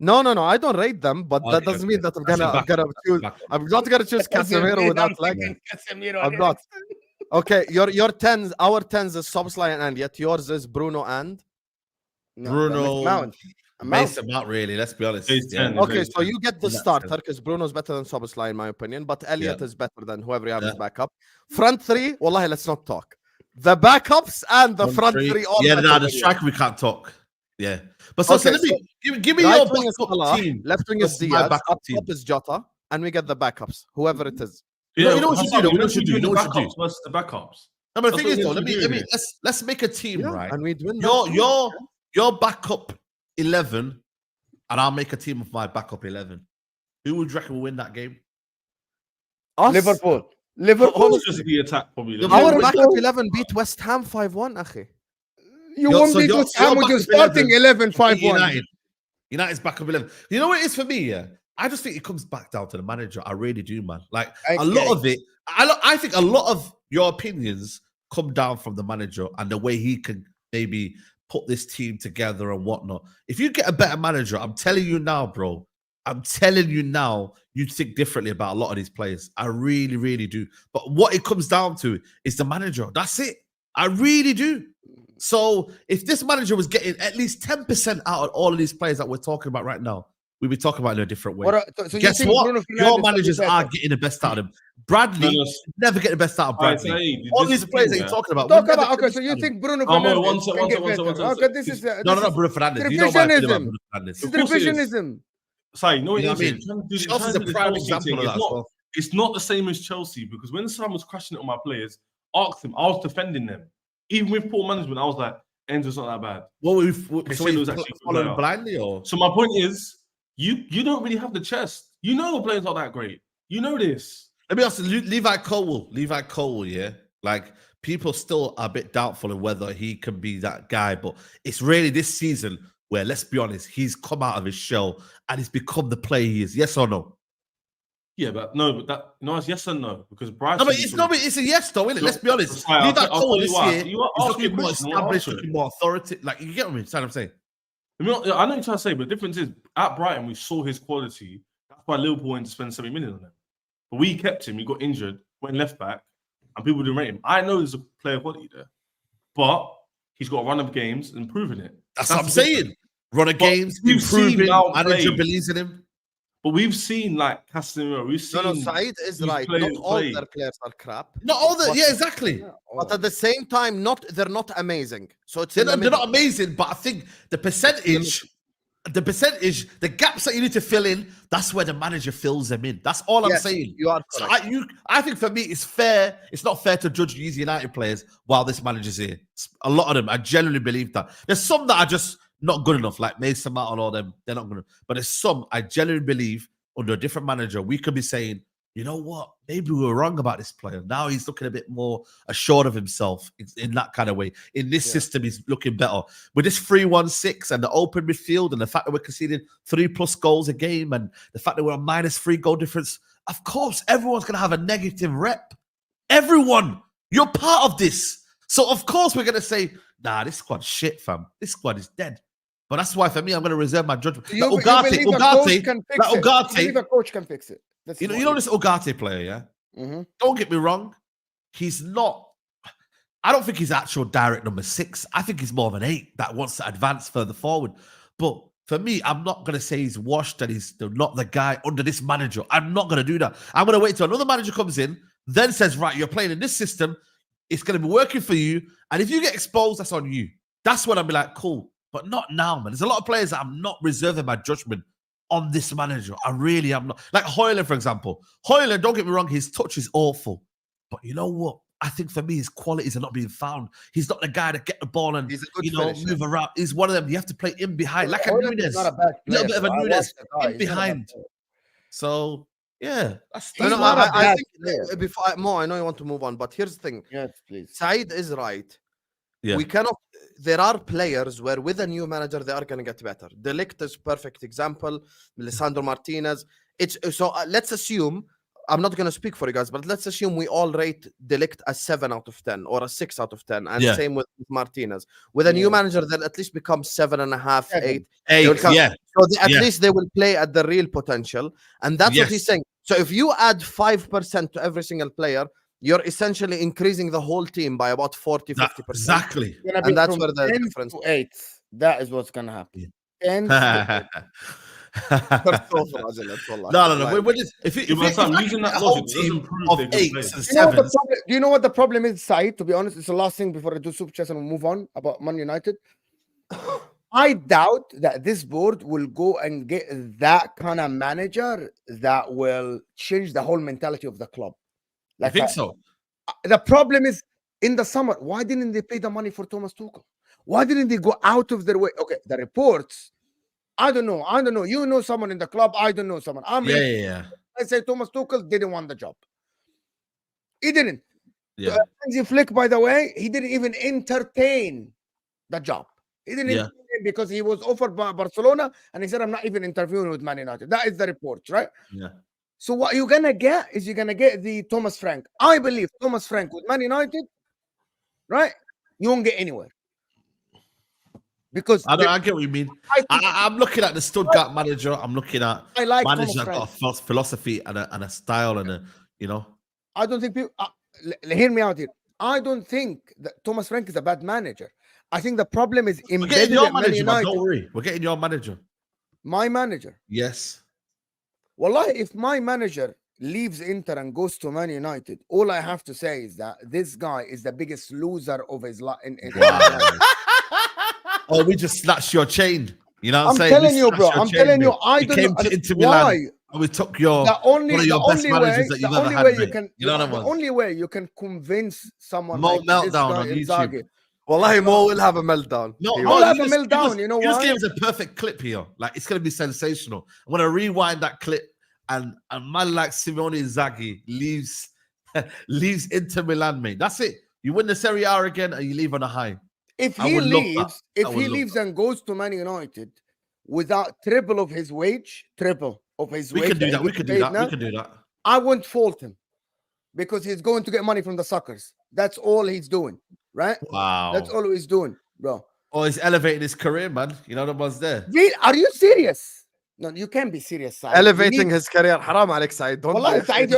No, I don't rate them, but that Okay, doesn't mean that I'm That's gonna, your I'm gonna backup. choose. Backup. I'm not gonna choose Casemiro without like. Casemiro. I'm not. Okay, your tens, our tens is Soboslai and Elliott. Yours is Bruno and. Bruno, Mount. Mason Mount, really, let's be honest. He's 10. Okay, Makes so you get the In that starter sense. because Bruno's better than Soboslai in my opinion, but Elliott is better than whoever you have as Yeah. backup. Front three, wallahi, let's not talk. The backups and the front three all. Yeah, better no, than the you. striker we can't talk. Yeah. But so Okay, let me give me Right your wing is backup Salah, team. left wing is That's my Diaz, backup up top is Jota, and we get the backups, whoever it is. You know what you should do, You what you should do, the you know what you should backups versus the backups. No, but the That's thing is, what though, we let need me to do here. let's make a team, Yeah, right? and we'd win. that too. Your backup 11, and I'll make a team of my backup 11. Who would you reckon will win that game? Us? Liverpool. Liverpool. It's just the attack, probably. The Our Liverpool- backup 11 beat West Ham 5-1, akhi. You Yo, won't so beat your- West so your Ham with your backup starting 11 5-1. United's backup 11. You know what it is for me, yeah? I just think it comes back down to the manager. I really do, man. Like a lot of it, I think a lot of your opinions come down from the manager and the way he can maybe put this team together and whatnot. If you get a better manager, I'm telling you now, bro. I'm telling you now, you think differently about a lot of these players. I really, really do. But what it comes down to is the manager. That's it. I really do. So if this manager was getting at least 10% out of all of these players that we're talking about right now, we'd be talking about it in a different way. So you Guess think what? Bruno Your Fernandes will be managers better? are getting the best out of them. Bradley No, no. never get the best out of Alright, Bradley. Saeed, All this these is the players thing, that you're yeah. talking about. Talk we never about get the okay. So best you out of them. think Bruno Oh, Fernandes one sec, can one get sec, one sec, better? one sec. Okay, this is No, no, Bruno Fernandes. It's You know my opinion about revisionism. Bruno Fernandes. It's Of course it is. revisionism. Sorry, no, it You know what I isn't. mean? Trying to do the- Chelsea's trying a to do the prime Chelsea example thing, of that it's as not- well. It's not the same as Chelsea because when Sam was crashing it on my players, asked him, I was defending them. Even with poor management, I was like, Enzo's not that bad. Well, They so said it we was actually following player. blindly, or So my point is, you don't really have the chest. You know the players not that great. You know this. let me ask you, Levi Cole, yeah. Like people still are a bit doubtful of whether he can be that guy, but it's really this season where, let's be honest, he's come out of his shell and he's become the player he is. Yes or no? Yeah, but that it's yes and no because Bryce. No, but it's a yes, though, isn't it? Let's be honest. I'll Levi tell Cole you this why. year You is ask me a looking more question, I'll established, answer it. looking more authority. Like you get what I'm saying? I know what you're trying to say, but the difference is at Brighton we saw his quality. That's why Liverpool went to spend 70 million on him. But we kept him. He got injured, went left back, and people didn't rate him. I know there's a player quality there, but he's got a run of games and proving it. That's what I'm the saying. difference. Run of But games, we've seen improving, now manager play. believes in him. But we've seen like Casemiro. We've seen. No, Saeed is these right. Not players all play. their players are crap, Not all the But- yeah, exactly. but at the same time, they're not amazing. So it's They're in the not middle. amazing, but I think the percentage, the gaps that you need to fill in, that's where the manager fills them in. That's all I'm Yes, saying. You are So correct. I think for me, it's fair. It's not fair to judge these United players while this manager's here. A lot of them, I genuinely believe that. There's some that are just not good enough, like Mason Mount and all them. They're not good enough. But there's some I genuinely believe under a different manager, we could be saying, you know what? Maybe we were wrong about this player. Now he's looking a bit more assured of himself in that kind of way. In this system, he's looking better. With this 3-1-6 and the open midfield and the fact that we're conceding 3+ goals a game and the fact that we're a -3 goal difference, of course, everyone's going to have a negative rep. Everyone, you're part of this. So, of course, we're going to say, nah, this squad's shit, fam. This squad is dead. But that's why, for me, I'm going to reserve my judgment. You believe a coach can fix it? You believe a coach can fix it? You know this Ugarte player, yeah? Mm-hmm. Don't get me wrong. He's not... I don't think he's actual direct number 6. I think he's more of an 8 that wants to advance further forward. But for me, I'm not going to say he's washed and he's not the guy under this manager. I'm not going to do that. I'm going to wait till another manager comes in, then says, right, you're playing in this system. It's going to be working for you. And if you get exposed, that's on you. That's when I'll be like, cool. But not now, man. There's a lot of players that I'm not reserving my judgment on this manager. I really am not. Like Højlund, for example. Højlund, don't get me wrong, his touch is awful. But you know what? I think for me, his qualities are not being found. He's not the guy to get the ball and move around. He's one of them. You have to play in behind, like a Nunez. A little bit of a Nunez in behind. So yeah, I think before I know you want to move on, but here's the thing. Yes, please. Said is right. Yeah. We cannot. There are players where with a new manager they are going to get better. De Ligt is perfect example. Lisandro Martinez. Let's assume. I'm not going to speak for you guys, but let's assume we all rate De Ligt a 7 out of 10 or a 6 out of 10, and same with Martinez. With a new manager, they'll at least become 7.5, 8. 8, yeah. So at least they will play at the real potential, and that's what he's saying. So if you add 5% to every single player, you're essentially increasing the whole team by about 40-50%. Exactly. And that's where the difference is. 8. That is what's going to happen. 10 no. We're just, if using that logic doesn't prove of 8s and 7s. Do you know what the problem is, Said? To be honest, it's the last thing before I do super chats and we'll move on about Man United. I doubt that this board will go and get that kind of manager that will change the whole mentality of the club. I think so. The problem is in the summer, why didn't they pay the money for Thomas Tuchel? Why didn't they go out of their way? Okay, the reports. I don't know. You know someone in the club. I don't know someone. I say Thomas Tuchel didn't want the job. He didn't. Yeah. Hansi Flick, by the way, he didn't even entertain the job. He didn't entertain because he was offered by Barcelona and he said, I'm not even interviewing with Man United. That is the report, right? Yeah. So what you're going to get is you're going to get the Thomas Frank. I believe Thomas Frank with Man United, right? You won't get anywhere. Because I get what you mean. I'm looking at the Stuttgart manager. I'm looking at managers that got a philosophy and a style and I don't think people hear me out here. I don't think that Thomas Frank is a bad manager. I think the problem is embedded in Man United. Don't worry, we're getting your manager. My manager. Yes. Wallahi, if my manager leaves Inter and goes to Man United, all I have to say is that this guy is the biggest loser of his life. Oh, we just snatched your chain. You know what I'm saying? I'm telling you, bro. I'm telling you, I don't know why. We took your the only best managers that you've ever had. The only way you can convince someone Mo like meltdown on YouTube. Wallahi, Mo will have a meltdown. I'll have a meltdown. You know why? This game is a perfect clip here. Like, it's going to be sensational. I'm going to rewind that clip, and a man like Simone Inzaghi leaves Inter Milan, mate. That's it. You win the Serie A again, and you leave on a high. If he leaves and goes to Man United without triple of his wage, we can do that. I won't fault him because he's going to get money from the suckers. That's all he's doing, right? Wow. That's all he's doing, bro. Oh, he's elevating his career, man. You know the ones there. Are you serious? No, you can't be serious, Said. Elevating his career. Haram Alex, Said. Don't lie. Said,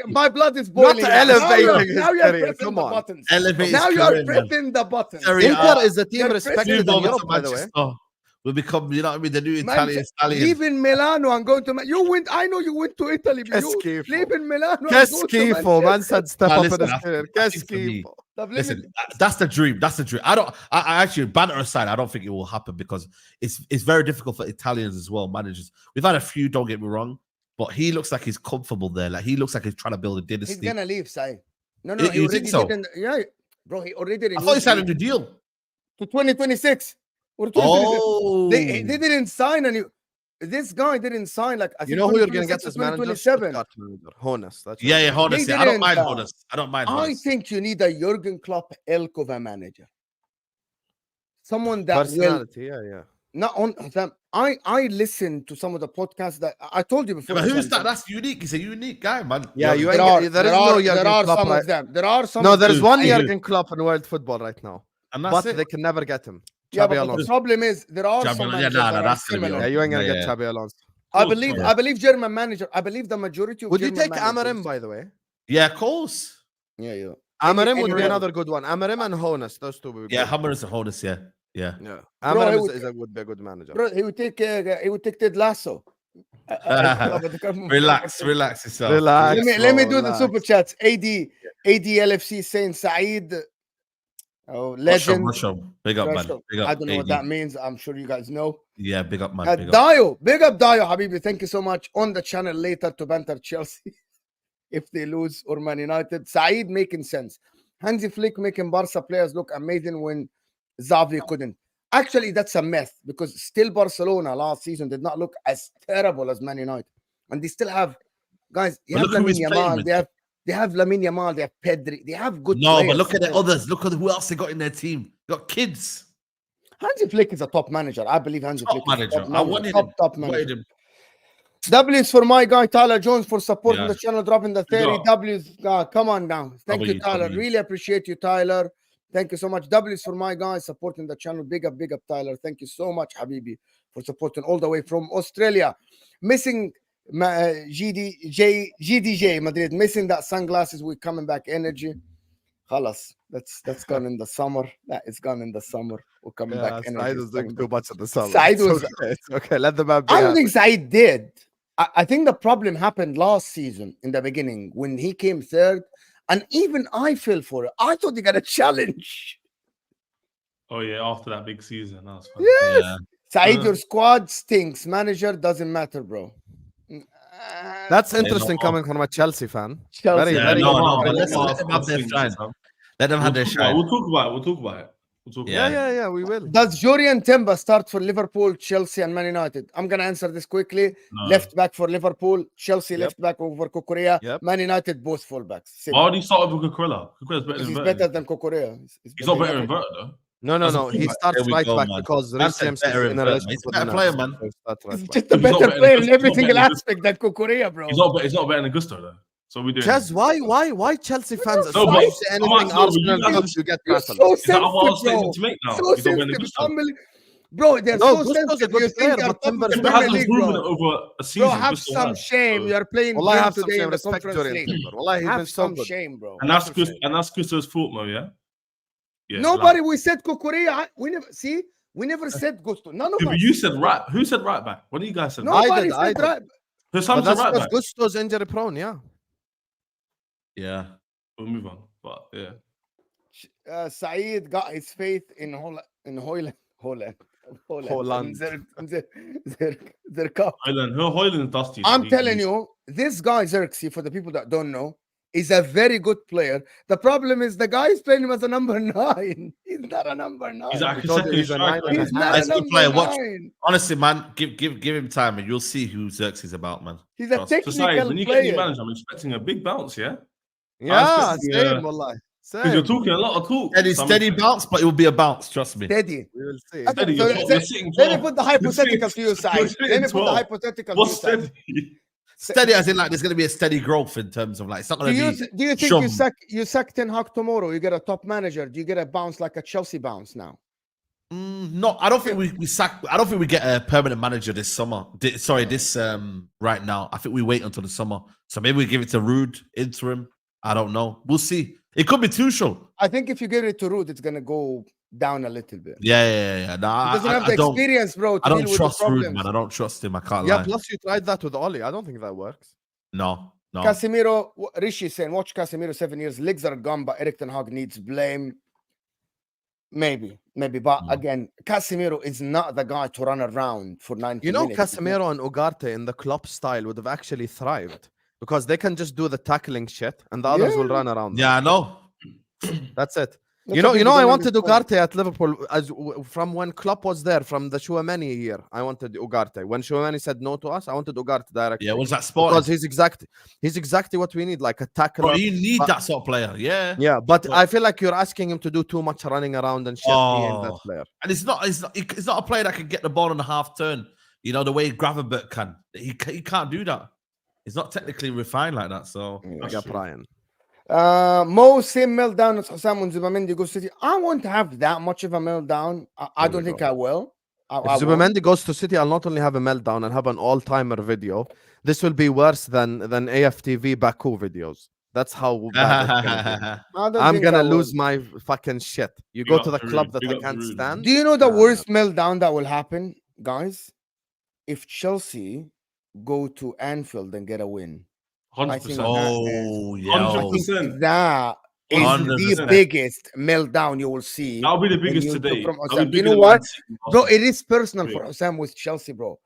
my blood is boiling. Not elevating his career. Come on. Elevate now his you're pressing the button. Inter is a team respected in Europe, by the way. Will become, you know what I mean, the new Italian stallion. Leaving Milano and going to you went. I know you went to Italy. Leaving Milano. Schifo, man said step up in his career. Schifo. Listen, that's the dream. That's the dream. I actually, banter aside, I don't think it will happen because it's very difficult for Italians as well, managers. We've had a few, don't get me wrong, but he looks like he's comfortable there. Like, he looks like he's trying to build a dynasty. He's gonna leave, Sai. No, he already think so? Yeah, bro, he already did. I thought he signed a new deal to 2026. Oh, they didn't sign any. this guy didn't sign like I think You know who you're gonna get 2026 as or manager? 2027. Stuttgart manager. Honest. That's Yeah, yeah, what Honus. They Yeah. I don't didn't, mind uh, Honus. I don't mind I Honus. think you need a Jurgen Klopp ilk of a manager. Someone that will personality. Yeah. not on them. I listened to some of the podcasts that I told you Yeah, before. but who's Sam, that? That's unique. He's a unique guy, man. Yeah, you There ain't are, there there is are, no there Jurgen are Klopp some right. of them. There are some. No, of there them. is one I- Jurgen Klopp in world football right now, And but that's it. they can never get him. Yeah, Xabi but the Alonso. problem is there are Xabi some Alonso, managers nah, that are that's gonna be similar. Yeah, you ain't gonna Yeah, get yeah. Xabi Alonso. I course believe not. I believe German manager. I believe the majority of Would you German take managers. Amarim, by the way? Yeah, of course. Yeah, yeah. Amarim would be anyway. another good one. Amarim and Honus, those two would be Yeah, good. Hammer is a Honus. Yeah, yeah. Yeah. Bro, Amarim he would be a good manager. Bro, he would take Ted Lasso. Relax yourself. Relax. Let me do the relax. super chats. ADLFC saying Saeed. Oh, legend. Rush him. Big up, man. Rush. Big up. I don't know what AD. that means. I'm sure you guys know. Yeah, big up, man. Big up. Dio, big up Dio, Habibi. Thank you so much. On the channel later to banter Chelsea if they lose or Man United. Saeed making sense. Hansi Flick making Barca players look amazing when Xavi couldn't. Actually, that's a myth because still Barcelona last season did not look as terrible as Man United, and they still have guys. You But have look who Lamine he's playing Yamal. with. They have Lamine Yamal. They have Pedri. They have good. No, players but look at the still. others. Look at who else they got in their team. They got kids. Hansi Flick is a top manager. I believe Hansi Top Flick is a manager. top I manager. wanted top, him. top Wanted manager. him. W's for my guy Tyler Jones for supporting Yeah. the channel, dropping the 30 Yeah. W's. Come on now. Thank you, W, Tyler. W. Really appreciate you, Tyler. Thank you so much. W's for my guy supporting the channel. Big up, Tyler. Thank you so much, Habibi, for supporting all the way from Australia. Missing GDJ Madrid. Missing that sunglasses. We're coming back energy. Khalas. That's gone in the summer. That is gone in the summer. We're coming Yeah, back Saeed energy. was doing too much at the summer. Saeed It's was- okay. It's okay. Let the man be I don't happy. think Saeed did. I think the problem happened last season in the beginning when he came third, and even I fell for it. I thought he got a challenge. Oh yeah, after that big season, that was fun. Yes, Yeah. Saeed, your squad stinks. Manager doesn't matter, bro. That's Yeah, interesting no. coming from a Chelsea fan. Chelsea. Very, Yeah, very no, good. no, but Come let's on, let them have their things, shine. Sam. Let them have their shine. We'll talk about it. We'll talk about it. We'll talk Yeah. about it. Yeah, we will. Does Jorian Timber start for Liverpool, Chelsea, and Man United? I'm gonna answer this quickly. No. Left back for Liverpool, Chelsea Yep. left back over Kukurea, Yep. Man United both fullbacks. Why would he start with Cucurella? Cucurella's better He's than better Vertonghen. than Kukurea. He's not better than Vertonghen though. No. That's a He fullback. starts There we right go, back man. because Man Reece said James better is in in a Vertonghen. relationship He's a with better the player, Nets, man. so he starts right He's back. just a He's not better better player than- in every he's not single better than aspect than Kukurea, bro. He's not better than Gusto though. So we doing. Chaz, why Chelsea fans? As No, soon but as you say I'm anything not- no, but you Arsenal guys- does, you get You're battled. so Is that a wild sensitive, bro. statement to make now? So He's not better than sensitive. Gusto. Bro, they're No, so Gusto's a sensitive. good You player, think they're but top of the Timber's Timber Premier hasn't League, proven it bro. over a Bro, season. have Gusto some has. shame. So- You're playing Well, I game have some today shame. in the Respect Conference Jorian League. Timber. Well, he's been Have so some good. shame, bro. And Have that's some shame. Gusto's fault, Mo. Yeah. Yeah. Nobody. We said Kukurea. We never see. We never said Gusto. None of Yeah, us. but you said right. Who said right back? What do you guys said? No. Nobody I said did. right. Who's But Sam said that's right because back? Gusto's injury prone, yeah. Yeah. We'll move on. But yeah. Saeed got his faith in Holland. Hoyland's dusty. I'm telling you, this guy Xerxes, for the people that don't know, is a very good player. The problem is the guy is playing him as a number 9. He's not a number 9. He's like a told you second he's a striker. 9.5. He's not That's a a good number player. Watch. 9. Honestly, man, give him time, and you'll see who Xerxes is about, man. He's a Trust. technical Society, when you get new player. manager, I'm expecting a big bounce, yeah? Yeah, expecting, same, wallah. Because you're Same. talking a lot of talk. Steady, So I'm steady expecting- bounce, but it will be a bounce. Trust me. Steady. We will see. Okay, Steady, so you're sitting let me 12. put the hypothetical to you, You're Saeed. sitting Let me put the 12. hypothetical to you, What's Saeed. steady? Steady, as in like there's gonna be a steady growth in terms of like it's not Do gonna you, be. do you think shum. you sack Ten Hag tomorrow? You get a top manager. Do you get a bounce like a Chelsea bounce now? No, I don't think we sack. I don't think we get a permanent manager this summer. This right now. I think we wait until the summer. So maybe we give it to Rude interim. I don't know. We'll see. It could be Tuchel. I think if you give it to Ruud, it's gonna go down a little bit. Yeah. No, He doesn't have I the don't. experience, bro. To I don't deal trust with the Rude, problems. man. I don't trust him. I can't Yeah, lie. plus you tried that with Oli. I don't think that works. No. Casemiro, Rishi saying, watch Casemiro 7 years. Legs are gone, but Eric Ten Hag needs blame. Maybe. But again, Casemiro is not the guy to run around for 90 You know, minutes. Casemiro and Ugarte in the Klopp style would have actually thrived because they can just do the tackling shit and the others will Yeah. run around. them. Yeah, I know. That's it. You know, I wanted Ugarte at Liverpool from when Klopp was there, from the Chouameni year. I wanted Ugarte. When Chouameni said no to us, I wanted Ugarte directly. Yeah, was that sport? Because he's exactly what we need, like a tackler. But you need that sort of player, yeah. Yeah, but I feel like you're asking him to do too much running around and shit. He ain't that player. And it's not a player that can get the ball on a half turn. You know, the way Gravenberch can. He can't do that. He's not technically refined like that. So I got Brian. Mo, same meltdown as HUSAM when Zubamendi goes to City. I won't have that much of a meltdown. I don't think I will. If Zubamendi goes to City, I'll not only have a meltdown and have an all-timer video. This will be worse than AFTV Baku videos. That's how bad it's gonna be. I'm gonna lose my fucking shit. You go to the club that I can't stand. Do you know the worst meltdown that will happen, guys? If Chelsea go to Anfield and get a win. 100%. Oh, yeah. 100%. That is 100%. the biggest meltdown you will see. That'll be the when biggest you today. from That'll HUSAM. be You bigger know than what? Man City. Bro, it is personal for HUSAM with Chelsea, bro.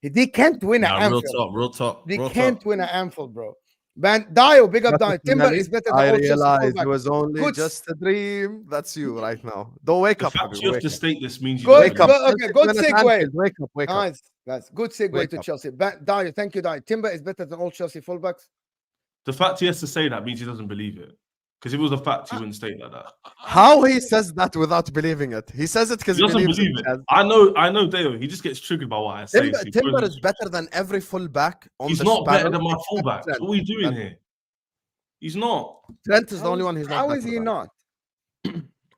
They can't win at Anfield. Real talk. They can't win at Anfield, bro. Man, Dio, big up Dio. Timber is better than I all Chelsea realized fullback. it was only just a dream. That's you right now. Don't wake The up. fact Habibi, you have wake to up. state this means you Good, don't believe good, okay, good segue. Wake up. Guys, good segue Wake to up. Chelsea. Dio, thank you, Dio. Timber is better than all Chelsea fullbacks. The fact he has to say that means he doesn't believe it. Because if it was a fact, he wouldn't state like that. How he says that without believing it? He says it because He he doesn't believes believe it. it. I know Deo. He just gets triggered by what I say. Timber is better than every fullback on He's the not better sparrow than my except fullback. Trent. What are we doing here? He's not. Trent is the only one he's not. How better is he than. not?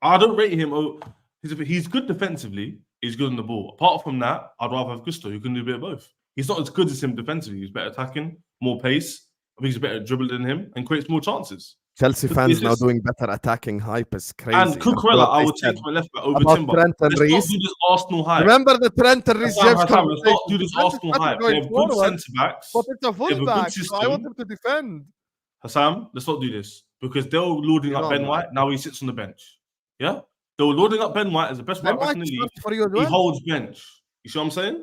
I don't rate him. Oh, he's good defensively. He's good on the ball. Apart from that, I'd rather have Gusto, who can do a bit of both. He's not as good as him defensively. He's better attacking, more pace. I think he's better at dribbling than him and creates more chances. Chelsea But fans it's now just- doing better attacking hype is crazy. And Cucurella, I would said take my left back over about Timber. Trent and Let's not Reece. do this Arsenal hype. Remember the Trent and Reece James Let's not do this conversation. Arsenal hype. They have good centre backs. But it's a They have a good fullback, so I system. want him to defend. HUSAM, let's not do this because they were loading You up know, Ben man. White. Now he sits on the bench. Yeah, they were loading up Ben White as the best right back in the league. For you as He well. holds bench. You see what I'm saying?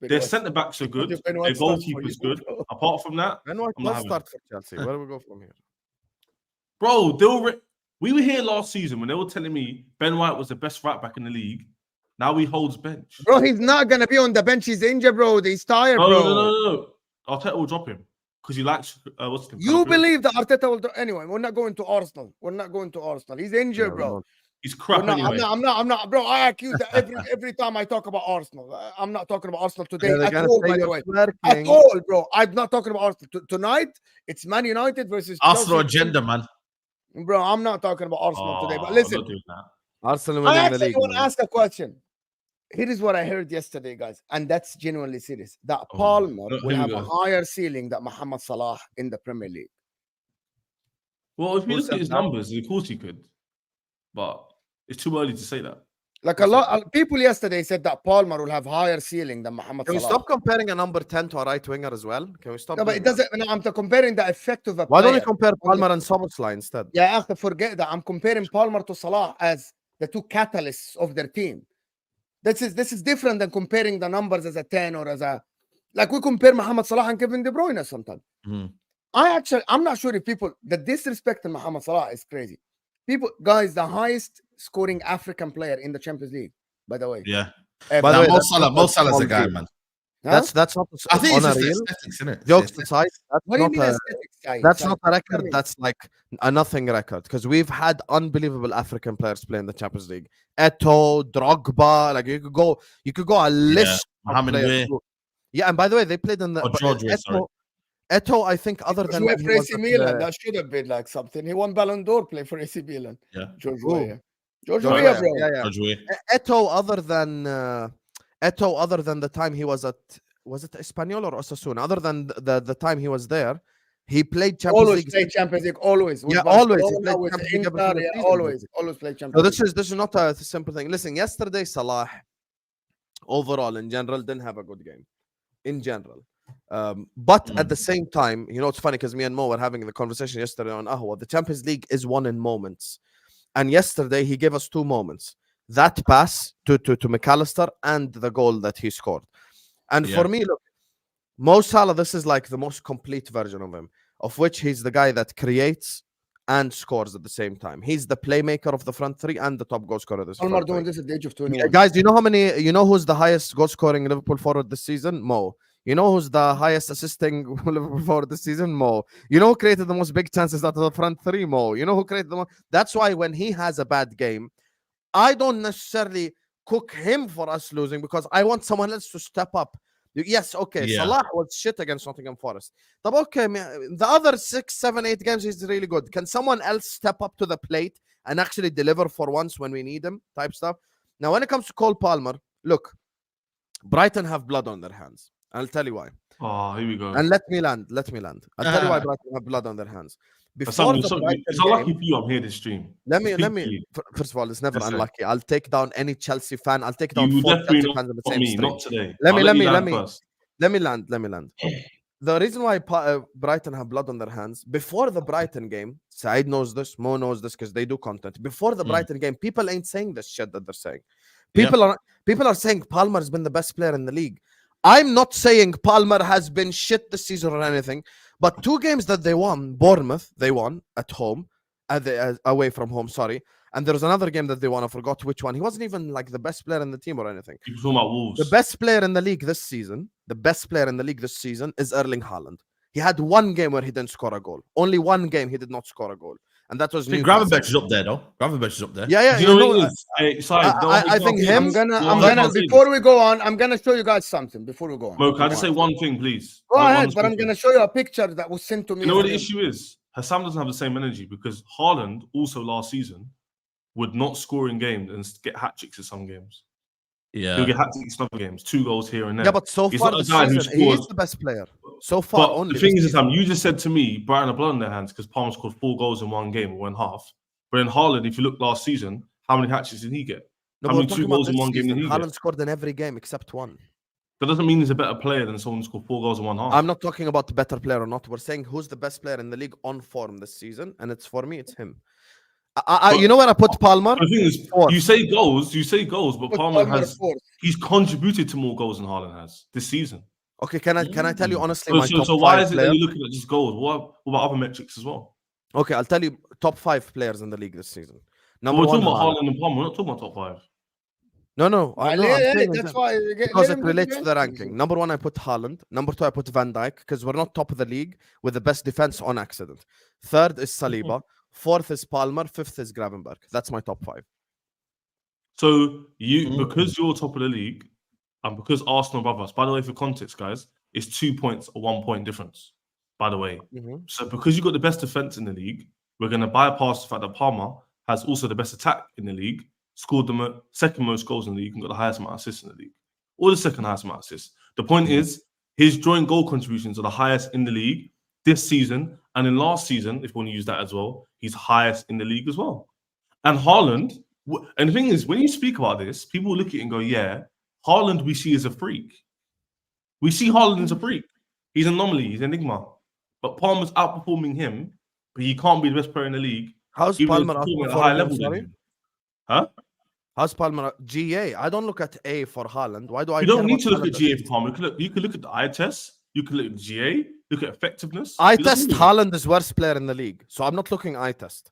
Their Because centre backs are good. Ben Their White starts for goalkeeper's you, good. bro. Apart from that, Ben White I'm not does having start for Chelsea. Where do we go from here? bro, we were here last season when they were telling me Ben White was the best right back in the league. Now he holds bench. Bro, he's not gonna be on the bench. He's injured, bro. He's tired, No, bro. no. Arteta will drop him because he likes what's the You believe that Arteta will do anyway? We're not going to Arsenal. He's injured, Yeah, bro. He's crap anyway. I'm not, bro. I accuse that every time I talk about Arsenal. I'm not talking about Arsenal today Yeah, they're at gonna all, say by the you're way. twerking. At all, bro. I'm not talking about Arsenal. Tonight, it's Man United versus Arsenal Chelsea. agenda, man. Bro, I'm not talking about Arsenal today. But I'm listen, not doing that. Arsenal I winning the actually league. want to man. ask a question. Here is what I heard yesterday, guys, and that's genuinely serious. That Oh, Palmer here will we have go. a higher ceiling than Mohamed Salah in the Premier League. Well, if you Who look said at his that? numbers, of course he could, but it's too early to say that. Like a lot of people yesterday said that Palmer will have higher ceiling than Mohamed Can we Salah. stop comparing a number 10 to a right winger as well? Can we stop? No, but doing it that? doesn't. No, I'm comparing the effect of a Why don't we player. compare Palmer and Szoboszlai instead? Yeah, I have to forget that I'm comparing Palmer to Salah as the two catalysts of their team. This is different than comparing the numbers as a 10 or as a like we compare Mohamed Salah and Kevin De Bruyne sometimes. Mhm. I'm not sure if people the disrespect in Mohamed Salah is crazy. People, guys, the highest scoring African player in the Champions League, by the way. Yeah. Ever. By the Now, way, Mo that's Salah, not Mo a Salah's a small guy, deal. man. Huh? That's not I think it's on a just the real. aesthetics, isn't it? Jokes aside, What do you that's mean not a aesthetics, Sai? that's Sai, not a tell record. me. That's like a nothing record because we've had unbelievable African players play in the Champions League. Eto'o, Drogba, like you could go a list of Mohamed players. Way. who- Yeah, and by the way, they played in the Oh, George Way, sorry. Eto'o, I think, other George than Weah when he for was AC at, Milan, that should have been like something. He won Ballon d'Or play for AC Milan. Yeah. George Who? Weah. George George Weah, Weah, bro. yeah, yeah. George Way. Eto'o, other than the time he was at, was it Espanyol or Osasuna? Other than the time he was there, he played Champions Always League. play Champions League. Always. With Yeah, always. He Barcelona, played with Champions League every Inter, single yeah, season, always. basically. Always play So Champions League. this is not a simple thing. Listen, yesterday Salah, overall in general, didn't have a good game. In general, but at the same time, you know, it's funny because me and Mo were having the conversation yesterday on Ahwa. The Champions League is won in moments, and yesterday he gave us two moments: that pass to McAllister and the goal that he scored. And for me, look, Mo Salah, this is like the most complete version of him, of which he's the guy that creates and scores at the same time. He's the playmaker of the front three and the top goal scorer of this Palmer front doing three. this at the age of 21. Guys, do you know how many? You know who's the highest goal scoring Liverpool forward this season? Mo. You know who's the highest assisting Liverpool forward this season? Mo. You know who created the most big chances out of the front three? Mo. You know who created the most? That's why when he has a bad game, I don't necessarily cook him for us losing because I want someone else to step up. Yes, okay. Yeah. Salah was shit against Nottingham Forest. But okay, the other 6, 7, 8 games he's really good. Can someone else step up to the plate and actually deliver for once when we need him? Type stuff. Now, when it comes to Cole Palmer, look, Brighton have blood on their hands. I'll tell you why. Oh, here we go. And let me land. I'll tell you why Brighton have blood on their hands. It's Before the unlucky Brighton for you I'm here this stream. let me. Speak. First of all, it's never Yes, sir. unlucky. I'll take down any Chelsea fan. I'll take down You 4 definitely Chelsea fans in the not same me, stream. not today. Let me First. Let me land. The reason why Brighton have blood on their hands, before the Brighton game, Said knows this, Mo knows this because they do content. Before the Brighton game, people ain't saying this shit that they're saying. People are saying Palmer has been the best player in the league. I'm not saying Palmer has been shit this season or anything, but 2 games that they won, Bournemouth, they won at home, away from home, sorry. And there was another game that they won, I forgot which one. He wasn't even like the best player in the team or anything. You're talking about Wolves. The best player in the league this season, is Erling Haaland. He had 1 game where he didn't score a goal. Only 1 game he did not score a goal. And that was Gravenberch is up there, though. Gravenberch is up there. Yeah. You know what it is? Hey, I think him. I'm gonna. Before we go on, I'm gonna show you guys something. Before we go on, Mo, can I just say one thing, please? Go ahead, but I'm gonna show you a picture that was sent to me. You know what the issue is? HUSAM doesn't have the same energy because Haaland also last season would not score in games and get hat tricks in some games. Yeah. He'll get hat tricks in some games, 2 goals here and there. Yeah, but so He's far not a this guy who season, he is scores. the best player. So far, But only. the thing this is, season. you just said to me, Brighton are blood in their hands because Palmer scored 4 goals in 1 game or 1 half. But in Haaland, if you look last season, how many hat tricks did he get? No, How we're many talking 2 about goals in this 1 game did season. he Haaland get? scored in every game except 1. That doesn't mean he's a better player than someone who scored 4 goals in 1 half. I'm not talking about the better player or not. We're saying who's the best player in the league on form this season, and it's for me, it's him. You know where I put Palmer? The thing is, you say goals, but Palmer he's contributed to more goals than Haaland has this season. Okay, can I tell you honestly my top so why 5 is it player? that you're looking at just goals? What about other metrics as well? Okay, I'll tell you top 5 players in the league this season. We're Number 1, talking about Haaland. Haaland and Palmer. We're not talking about top 5. No, I'm saying that's why. because it relates to the ranking. Number 1, I put Haaland. Number 2, I put Van Dijk because we're not top of the league with the best defense on accident. 3rd is Saliba. 4th is Palmer. 5th is Gravenberch. That's my top 5. So because you're top of the league, and because Arsenal above us. By the way, for context, guys, it's 2 points or 1 point difference. By the way, so because you've got the best defense in the league, we're going to bypass the fact that Palmer has also the best attack in the league, scored the second most goals in the league, and got the highest amount of assists in the league, or the second highest amount of assists. The point is, his joint goal contributions are the highest in the league this season, and in last season, if you want to use that as well, he's highest in the league as well. And Haaland, and the thing is, when you speak about this, people look at it and go, yeah, Haaland we see as a freak. We see Haaland as a freak. He's an anomaly, he's an enigma. But Palmer's outperforming him, but he can't be the best player in the league. How's even Palmer though he's performing outperforming at a high him, level? sorry? Than him. Huh? How's Palmer? GA. I don't look at A for Haaland. Why do I? You don't need to care look about at GA for Palmer. You can look at the eye test. You can look at GA. Look at effectiveness. eye It doesn't test? matter. Haaland is worst player in the league, so I'm not looking eye test.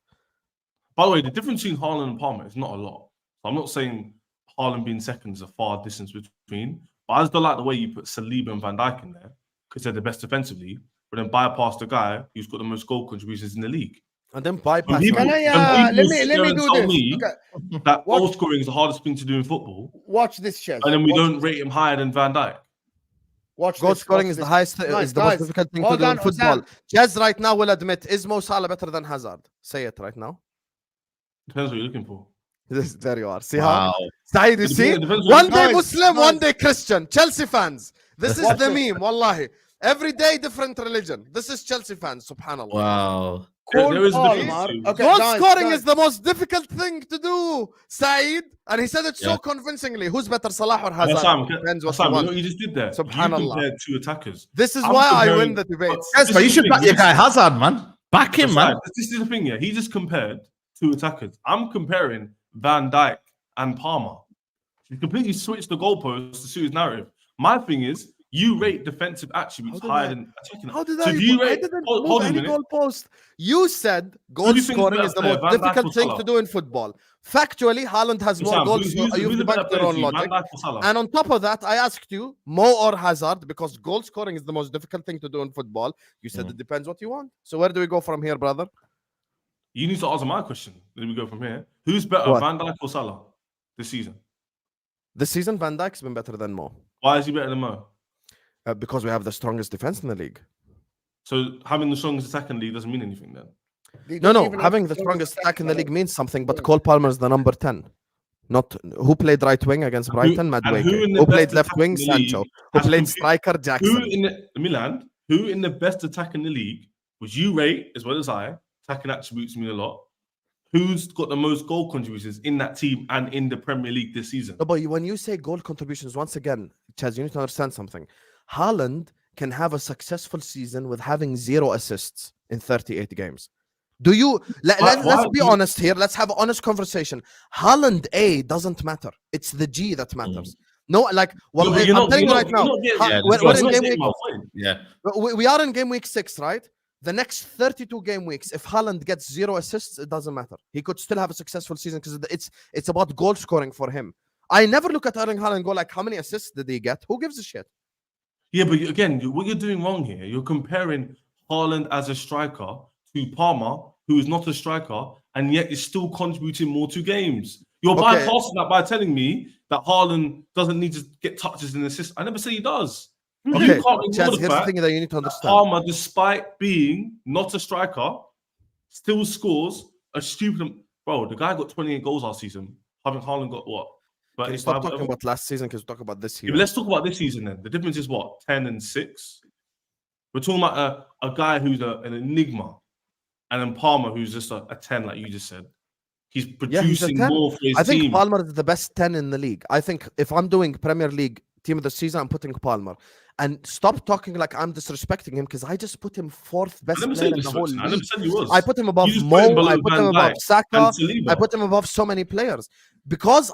By the way, the difference between Haaland and Palmer is not a lot. I'm not saying Haaland being second is a far distance between, but I just don't like the way you put Saliba and Van Dijk in there because they're the best defensively, but then bypass the guy who's got the most goal contributions in the league. And then bypass. People- Can I? Let me do tell this. me Okay, that goal scoring is the hardest thing to do in football, watch this, Chess. and then we Watch don't this. rate him higher than Van Dijk. Watch Goal this, scoring watch is the this. highest, Guys, is the most guys, difficult thing to hold do in on, football. Husam. Jez right now will admit, is Mo Salah better than Hazard? Say it right now. Depends what you're looking for. There you are. See Wow. how? Saeed, you see? Depends One day Guys, Muslim, guys. one day Christian. Chelsea fans. This is Watch the it. meme, wallahi. Every day different religion. This is Chelsea fans, subhanallah. Wow. There is a Palmer. difference too. Okay, Goal guys, scoring guys. is the most difficult thing to do, Saeed. And he said it so Yeah. convincingly. Who's better, Salah or Hazard? Depends what you You know want. what you just did there? Subhanallah. You compared 2 attackers. This is I'm why I comparing- win the debates. Yes, but you should back your guy Hazard, man. Back him, man. This is the thing, yeah. He just compared 2 attackers. I'm comparing Van Dijk and Palmer. He completely switched the goalposts to suit his narrative. My thing is, You rate defensive attributes How did higher I- than attacking. How did So I? if you I rate, didn't hold move on a any minute. goalpost. You said Who goal do you think is scoring better is the player, most Van Dijk or difficult thing Salah? to do in football. Factually, Haaland has more Sam, goals. who's You've the better debunked your player own to you, Van logic. Dijk or Salah? And on top of that, I asked you Mo or Hazard because goal scoring is the most difficult thing to do in football. You said it depends what you want. So where do we go from here, brother? You need to answer my question. Then we go from here. Who's better, What? Van Dijk or Salah, this season? This season, Van Dijk's been better than Mo Why is he better than Mo? because we have the strongest defense in the league. So having the strongest attack in the league doesn't mean anything then. They No, don't no, even have having the strongest attack in the league means something. But Cole Palmer is the number 10. Not who played right wing against Brighton, Madueke. who in the Who played best left attack wing, in the Sancho. league Who has played competed- striker, Jackson. Who in the best attack in the league, which you rate as well as I, attacking attributes mean a lot. Who's got the most goal contributions in that team and in the Premier League this season? No, but when you say goal contributions, once again, Chaz, you need to understand something. Haaland can have a successful season with having 0 assists in 38 games. Do you? Let's be honest here. Let's have an honest conversation. Haaland A doesn't matter. It's the G that matters. No, like, well, No, but I'm telling you right now. We're in game week. Yeah. We are in game week 6, right? The next 32 game weeks, if Haaland gets 0 assists, it doesn't matter. He could still have a successful season because it's about goal scoring for him. I never look at Erling Haaland and go like, how many assists did he get? Who gives a shit? Yeah, but again, what you're doing wrong here, you're comparing Haaland as a striker to Palmer, who is not a striker, and yet is still contributing more to games. You're bypassing that by telling me that Haaland doesn't need to get touches and assists. I never say he does. Okay, You can't ignore Chaz, the here's the fact thing that you need to understand. Palmer, despite being not a striker, still scores a stupid. Bro, the guy got 28 goals last season. Having Haaland got what? But Can you stop talking about last season? Can you talk about this Yeah, year? but let's talk about this season then. The difference is what? 10 and 6. We're talking about a guy who's an enigma, and then Palmer, who's just a 10, like you just said. He's producing more for his I think team. Palmer is the best 10 in the league. I think if I'm doing Premier League team of the season, I'm putting Palmer. And stop talking like I'm disrespecting him because I just put him 4th best player in the whole league. I never said he was. I put him above Mo. I put him above Saka. I put him above so many players because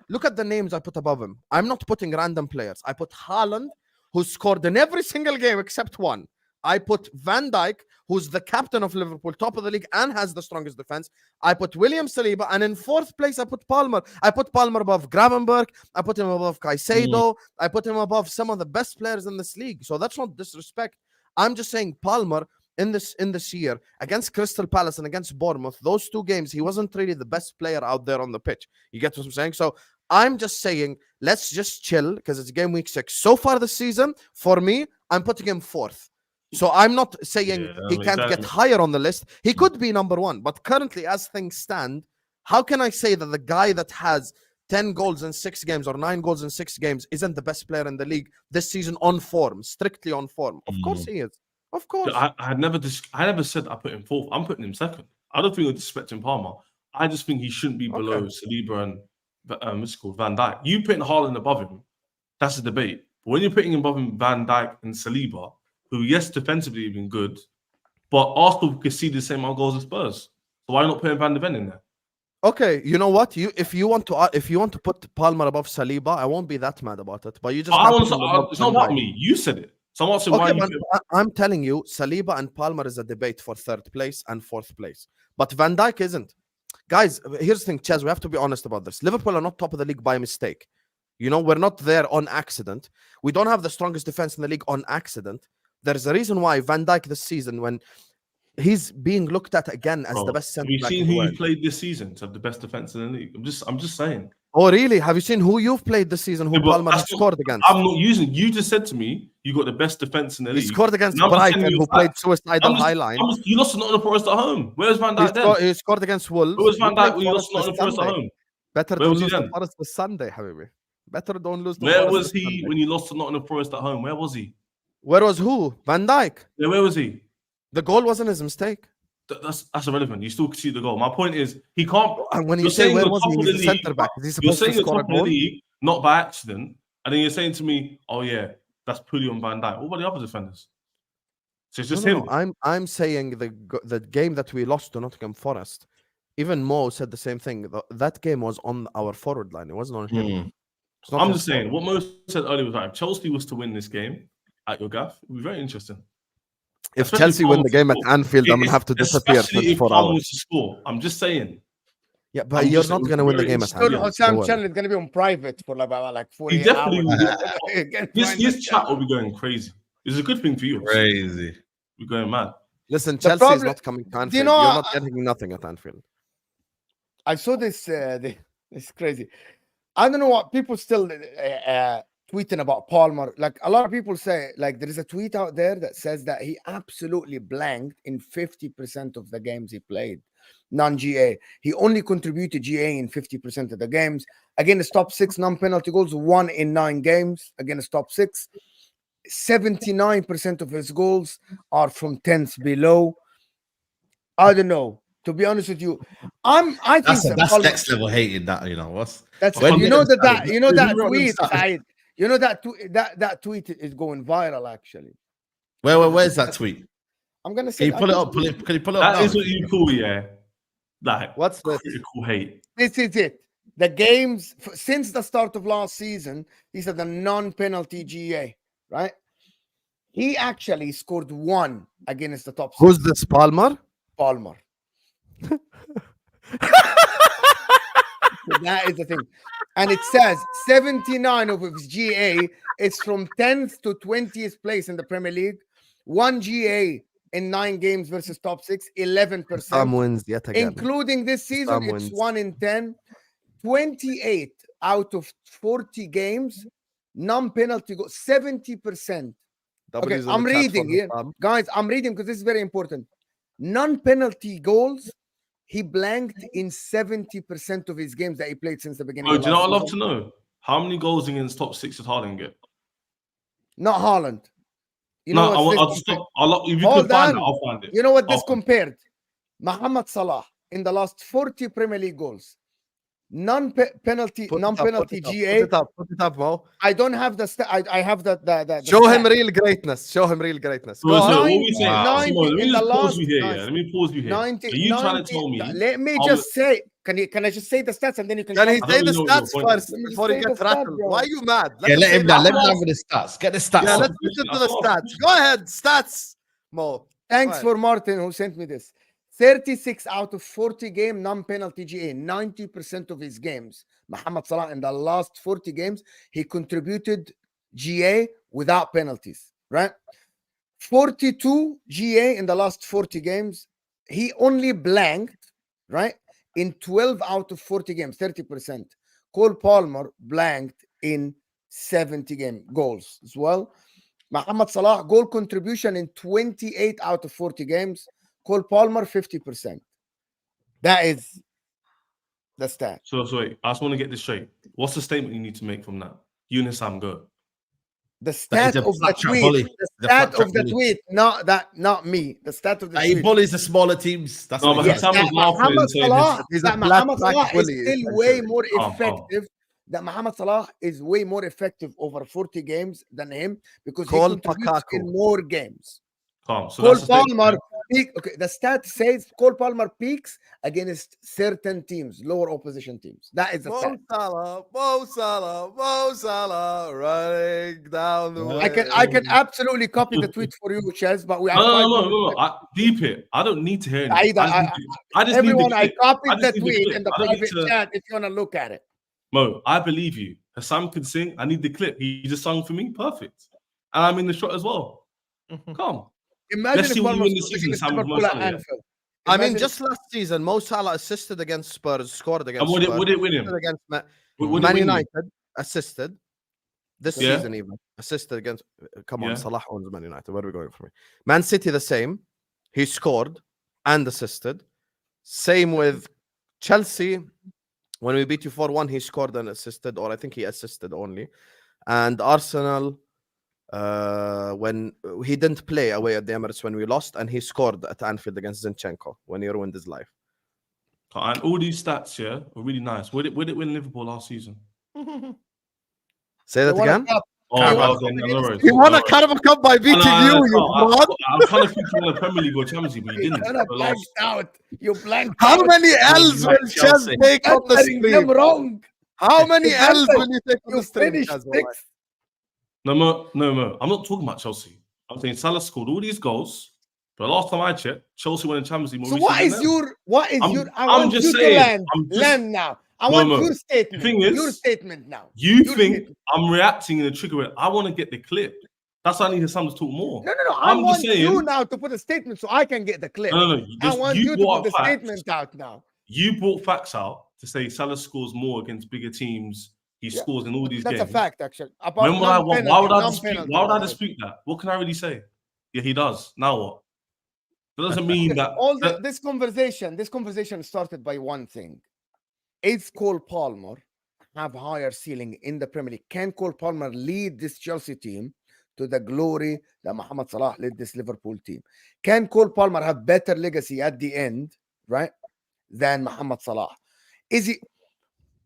look at the names I put above him. I'm not putting random players. I put Haaland, who scored in every single game except one. I put Van Dijk, who's the captain of Liverpool, top of the league, and has the strongest defense. I put William Saliba, and in 4th place, I put Palmer. I put Palmer above Gravenberg. I put him above Caicedo. I put him above some of the best players in this league. So that's not disrespect. I'm just saying Palmer in this year against Crystal Palace and against Bournemouth, those 2 games, he wasn't really the best player out there on the pitch. You get what I'm saying? So I'm just saying, let's just chill because it's game week 6. So far this season, for me, I'm putting him 4th. So I'm not saying he can't get higher on the list. He could be number 1, but currently, as things stand, how can I say that the guy that has 10 goals in 6 games or 9 goals in 6 games isn't the best player in the league this season on form, strictly on form? Of course he is. Of course. I never said I put him 4th. I'm putting him 2nd. I don't think I'm disrespecting Palmer. I just think he shouldn't be below Saliba and what's it called, Van Dijk. You putting Haaland above him, that's a debate. But when you're putting above him Van Dijk and Saliba, who, yes, defensively have been good, but Arsenal could see the same amount of goals as Spurs. So why not putting Van de Ven in there? Okay, you know what? If you want to put Palmer above Saliba, I won't be that mad about it. But you just it's not about me. You said it. So I'm asking why I'm telling you, Saliba and Palmer is a debate for 3rd place and 4th place. But Van Dijk isn't. Guys, here's the thing, Chaz, we have to be honest about this. Liverpool are not top of the league by mistake. You know, we're not there on accident. We don't have the strongest defense in the league on accident. There's a reason why Van Dijk this season, when he's being looked at again as the best centre back. Have you seen who you played this season to have the best defense in the league? I'm just saying. Oh, really? Have you seen who you've played this season? Who Palmer has scored against? I'm not using. You just said to me you got the best defense in the league. He scored against Brighton, who played suicidal highline. You lost to Nottingham Forest at home. Where's Van Dijk then? He scored against Wolves. Where was Van Dijk when you lost to Nottingham Forest at home? Better don't lose to Forest this Sunday, habibi. Better don't lose to Forest. Where was he when you lost to Nottingham Forest at home? Where was he? Where was who? Van Dijk. Yeah, where was he? The goal wasn't his mistake. That's irrelevant. You still concede the goal. My point is, he can't. And when you say where was he, he's a centre back. Is he supposed to score a goal? League, not by accident, and then you're saying to me, "Oh yeah, that's Pulli on Van Dijk." What about the other defenders? So it's just him. No, I'm saying the game that we lost to Nottingham Forest. Even Mo said the same thing. That game was on our forward line. It wasn't on him. It's not I'm his just saying, fault. what Mo said earlier was like, if Chelsea was to win this game at your gaff, it would be very interesting. If Especially Chelsea win the Palmer game at score. Anfield, I'm gonna have to disappear Especially if 24 Palmer was hours. to score. I'm just saying. Yeah, but I'm you're just not saying, gonna win the very game at interesting. Anfield. Sam Don't worry. channel is gonna be on private for like He 48 definitely hours. will. You can find His that chat channel. will be going crazy. It's a good thing for you. obviously. Crazy. We're going mad. Listen, The Chelsea is problem- not coming to Anfield. you know, You're not getting nothing at Anfield. I saw this. It's crazy. I don't know what people still tweeting about Palmer. Like a lot of people say, like there is a tweet out there that says that he absolutely blanked in 50% of the games he played, non-GA. He only contributed GA in 50% of the games. Against top 6 non-penalty goals, 1 in 9 games against top 6. 79% of his goals are from 10th below. I don't know. To be honest with you, I think That's that that's Palmer- next level hating. That what's that's when you you know get that started- you know when that you get tweet, started- Said. You know that tweet is going viral. Actually, Where's that tweet? I'm gonna Can say you pull it up? Can you pull it up That now? is what you call, yeah. Like, What's this? critical hate. This is it. The games since the start of last season, these are the non-penalty GA, right? He actually scored 1 against the top 6. Who's this, Palmer? Palmer. So that is the thing. And it says 79 of his GA is from 10th to 20th place in the Premier League. 1 GA in 9 games versus top 6, 11%. Sam wins yet again. Including this season, Sam it's wins. 1 in 10. 28 out of 40 games, non-penalty goal, 70%. Okay, W's in I'm the chat reading for here. Sam. Guys, I'm reading because this is very important. Non-penalty goals, he blanked in 70% of his games that he played since the beginning Oh, of do you know what I'd last love to know? How many goals against top 6 did Haaland get? Not Haaland. You No, know I what's want, this I'll compared- stop. If you Hold can find it, on. I'll find it. You know what this I'll find it. compared? Mohamed Salah in the last 40 Premier League goals. Non-penalty Put it GA. up, Mo. I don't have the I have the Show him stat. real greatness. Show him real greatness. So, Go so on. what we saying? Wow. Simon, let me in the just pause last- you here. guys, Yeah, let me pause you here. 90, Are you trying to tell me? Let me I just say, can I just say the stats and then you can Can he come- say don't the really know what stats your point is. first Let me just before he say the gets stat, rattled? bro. Why are you mad? Yeah, let him say know. the Let him stats. know with the stats. Get the stats. Yeah, up. let's listen to the That's all. stats. Go ahead, stats, Mo. Thanks Right. for Martin who sent me this. 36 out of 40 game non-penalty GA, 90% of his games. Mohamed Salah in the last 40 games, he contributed GA without penalties, right? 42 GA in the last 40 games. He only blanked, right? In 12 out of 40 games, 30%. Cole Palmer blanked in 70 goals as well. Mohamed Salah goal contribution in 28 out of 40 games. Cole Palmer 50%. That is the stat. So wait, I just want to get this straight. What's the statement you need to make from that? You and HUSAM, go. The That stat is a of the flat track tweet. bully. The The stat flat track of the bully. tweet, not me. The stat of the He tweet. bullies the smaller teams. That's No, what but he Yes, does. Hassan was that laughing Mohamed and saying Salah, He's a that black Mohamed track Salah is bully, still way essentially. more Calm. effective. That Mohamed Salah is way more effective over 40 games than him because Cole he contributes Lukaku. in more games. calm. So Cole that's the statement, Palmer yeah? okay, the stat says Cole Palmer peaks against certain teams, lower opposition teams. That is the stat. Mo Salah, running down the way. I can absolutely copy the tweet for you, Chaz, but we have No. Deep it. I don't need to hear it. I just need everyone, the I clip. copied I the just need the tweet clip. in the I don't need private to- chat if you want to look at it. Mo, I believe you. Hassan can sing. I need the clip. He just sung for me. Perfect. And I'm in the shot as well. Come. Imagine Let's if see what you Palmer win this scored season, against Sam, with Mo Liverpool at Salah, yeah? Anfield. I mean, Imagine just last season, Mo Salah assisted against Spurs, scored against And would Spurs. it win him? assisted against Would it Man win you? United, assisted. This Yeah. season even. Assisted against... Come on, Yeah. Salah owns Man United. Where are we going from here? Man City, the same. He scored and assisted. Same with Chelsea. When we beat you 4-1, he scored and assisted, or I think he assisted only. And Arsenal... when he didn't play away at the Emirates when we lost, and he scored at Anfield against Zinchenko when he ruined his life. And all these stats, yeah, were really nice. Would it win Liverpool last season? Say that They won a again. cup. Oh, He won well, a then, cup no against worries. He won No a Carabao Cup by beating you fraud. I'm trying to think you won a Premier League or Champions League, but you You didn't. kind You of blanked lost. out. You blanked How out. many L's will Chelsea Chelsea. make on the Answering them stream? wrong. How many Example, L's will you take on you the stream? finished Chaz, sixth. No, I'm not talking about Chelsea. I'm saying Salah scored all these goals. But last time I checked, Chelsea won in Champions League more So recently what than is them. your I I'm want just you to saying. land now. I No, want no. your statement. thing is, your statement now. You Your think statement. I'm reacting in a trigger way. I want to get the clip. That's why I need Sam to talk more. No. I I'm want just saying. you now to put a statement so I can get the clip. No. I want you to brought put up the facts. statement out now. You brought facts out to say Salah scores more against bigger teams. He scores in all these That's games. a fact, actually. When would why would I dispute? non-penalty, Why would I that's it. dispute that? What can I really say? Yeah, he does. Now what? That doesn't mean that This conversation started by one thing. Is Cole Palmer have higher ceiling in the Premier League? Can Cole Palmer lead this Chelsea team to the glory that Mohamed Salah led this Liverpool team? Can Cole Palmer have better legacy at the end, right, than Mohamed Salah? Is he?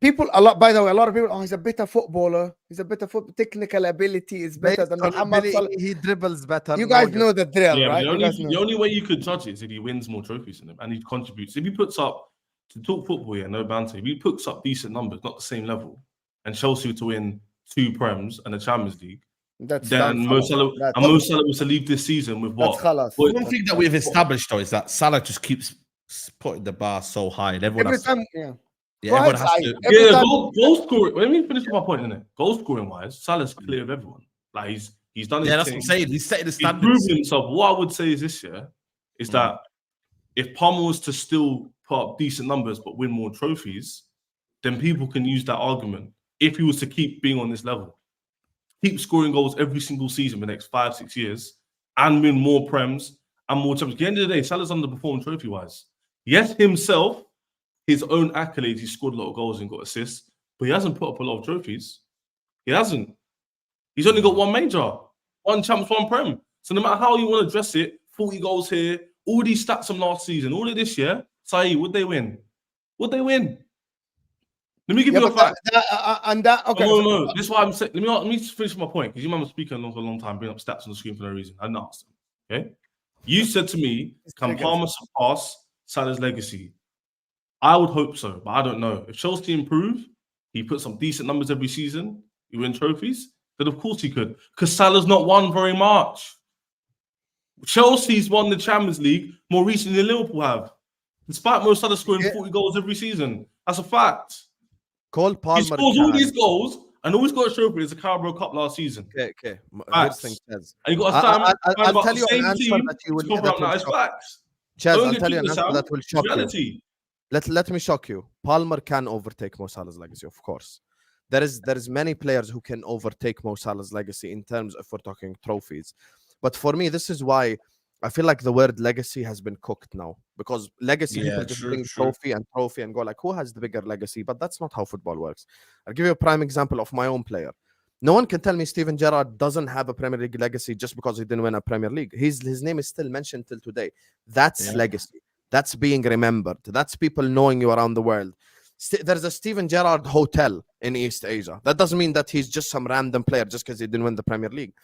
By the way, a lot of people, he's a better footballer. He's a better technical ability is better than Mohamed Salah. He dribbles better. You guys know the drill, yeah, right? The only way you could judge it is if he wins more trophies than him and he contributes. If he puts up, to talk football here, no banter, if he puts up decent numbers, not the same level, and Chelsea to win 2 Prems and the Champions League, then Mo Salah was to leave this season with what? One thing that we've established though is that Salah just keeps putting the bar so high, and everyone has to. Everyone has to. Goal scoring. Let me finish my point, innit? Goal scoring wise, Salah's clear of everyone. Like he's done his thing. That's what I'm saying. He's setting the standards. He's proven himself. What I would say is this year is that if Palmer was to still put up decent numbers but win more trophies, then people can use that argument. If he was to keep being on this level, keep scoring goals every single season for the next 5-6 years, and win more Prems and more Champions. At the end of the day, Salah's underperformed trophy-wise. Yes, himself, his own accolades, he scored a lot of goals and got assists, but he hasn't put up a lot of trophies. He hasn't. He's only got one major, 1 Champs, 1 Prem. So no matter how you want to dress it, 40 goals here, all these stats from last season, all of this year, Saeed, would they win? Would they win? Let me give you a fact. Okay. No. This is why I'm saying. Let me finish my point, because you remember speaking for a long time, bringing up stats on the screen for no reason. I didn't ask them. Okay? You said to me, can Palmer surpass Salah's legacy? I would hope so, but I don't know. If Chelsea improve, he puts some decent numbers every season, he win trophies, then of course he could. Because Salah's not won very much. Chelsea's won the Champions League more recently than Liverpool have. Despite Mo Salah scoring 40 goals every season. That's a fact. Cole Palmer. He scores all these goals, and all he's got to show for it is a Carabao Cup last season. Okay. And you got to stand. I'll tell you an answer that you will Chaz, I'll tell you an answer that will shock you. Let me shock you. Palmer can overtake Mo Salah's legacy, of course. There is many players who can overtake Mo Salah's legacy in terms of, if we're talking trophies. But for me, this is why I feel like the word legacy has been cooked now, because legacy people just bring trophy and go like, who has the bigger legacy? But that's not how football works. I'll give you a prime example of my own player. No one can tell me Steven Gerrard doesn't have a Premier League legacy just because he didn't win a Premier League. His name is still mentioned till today. That's legacy. That's being remembered. That's people knowing you around the world. There's a Steven Gerrard hotel in East Asia. That doesn't mean that he's just some random player just because he didn't win the Premier League.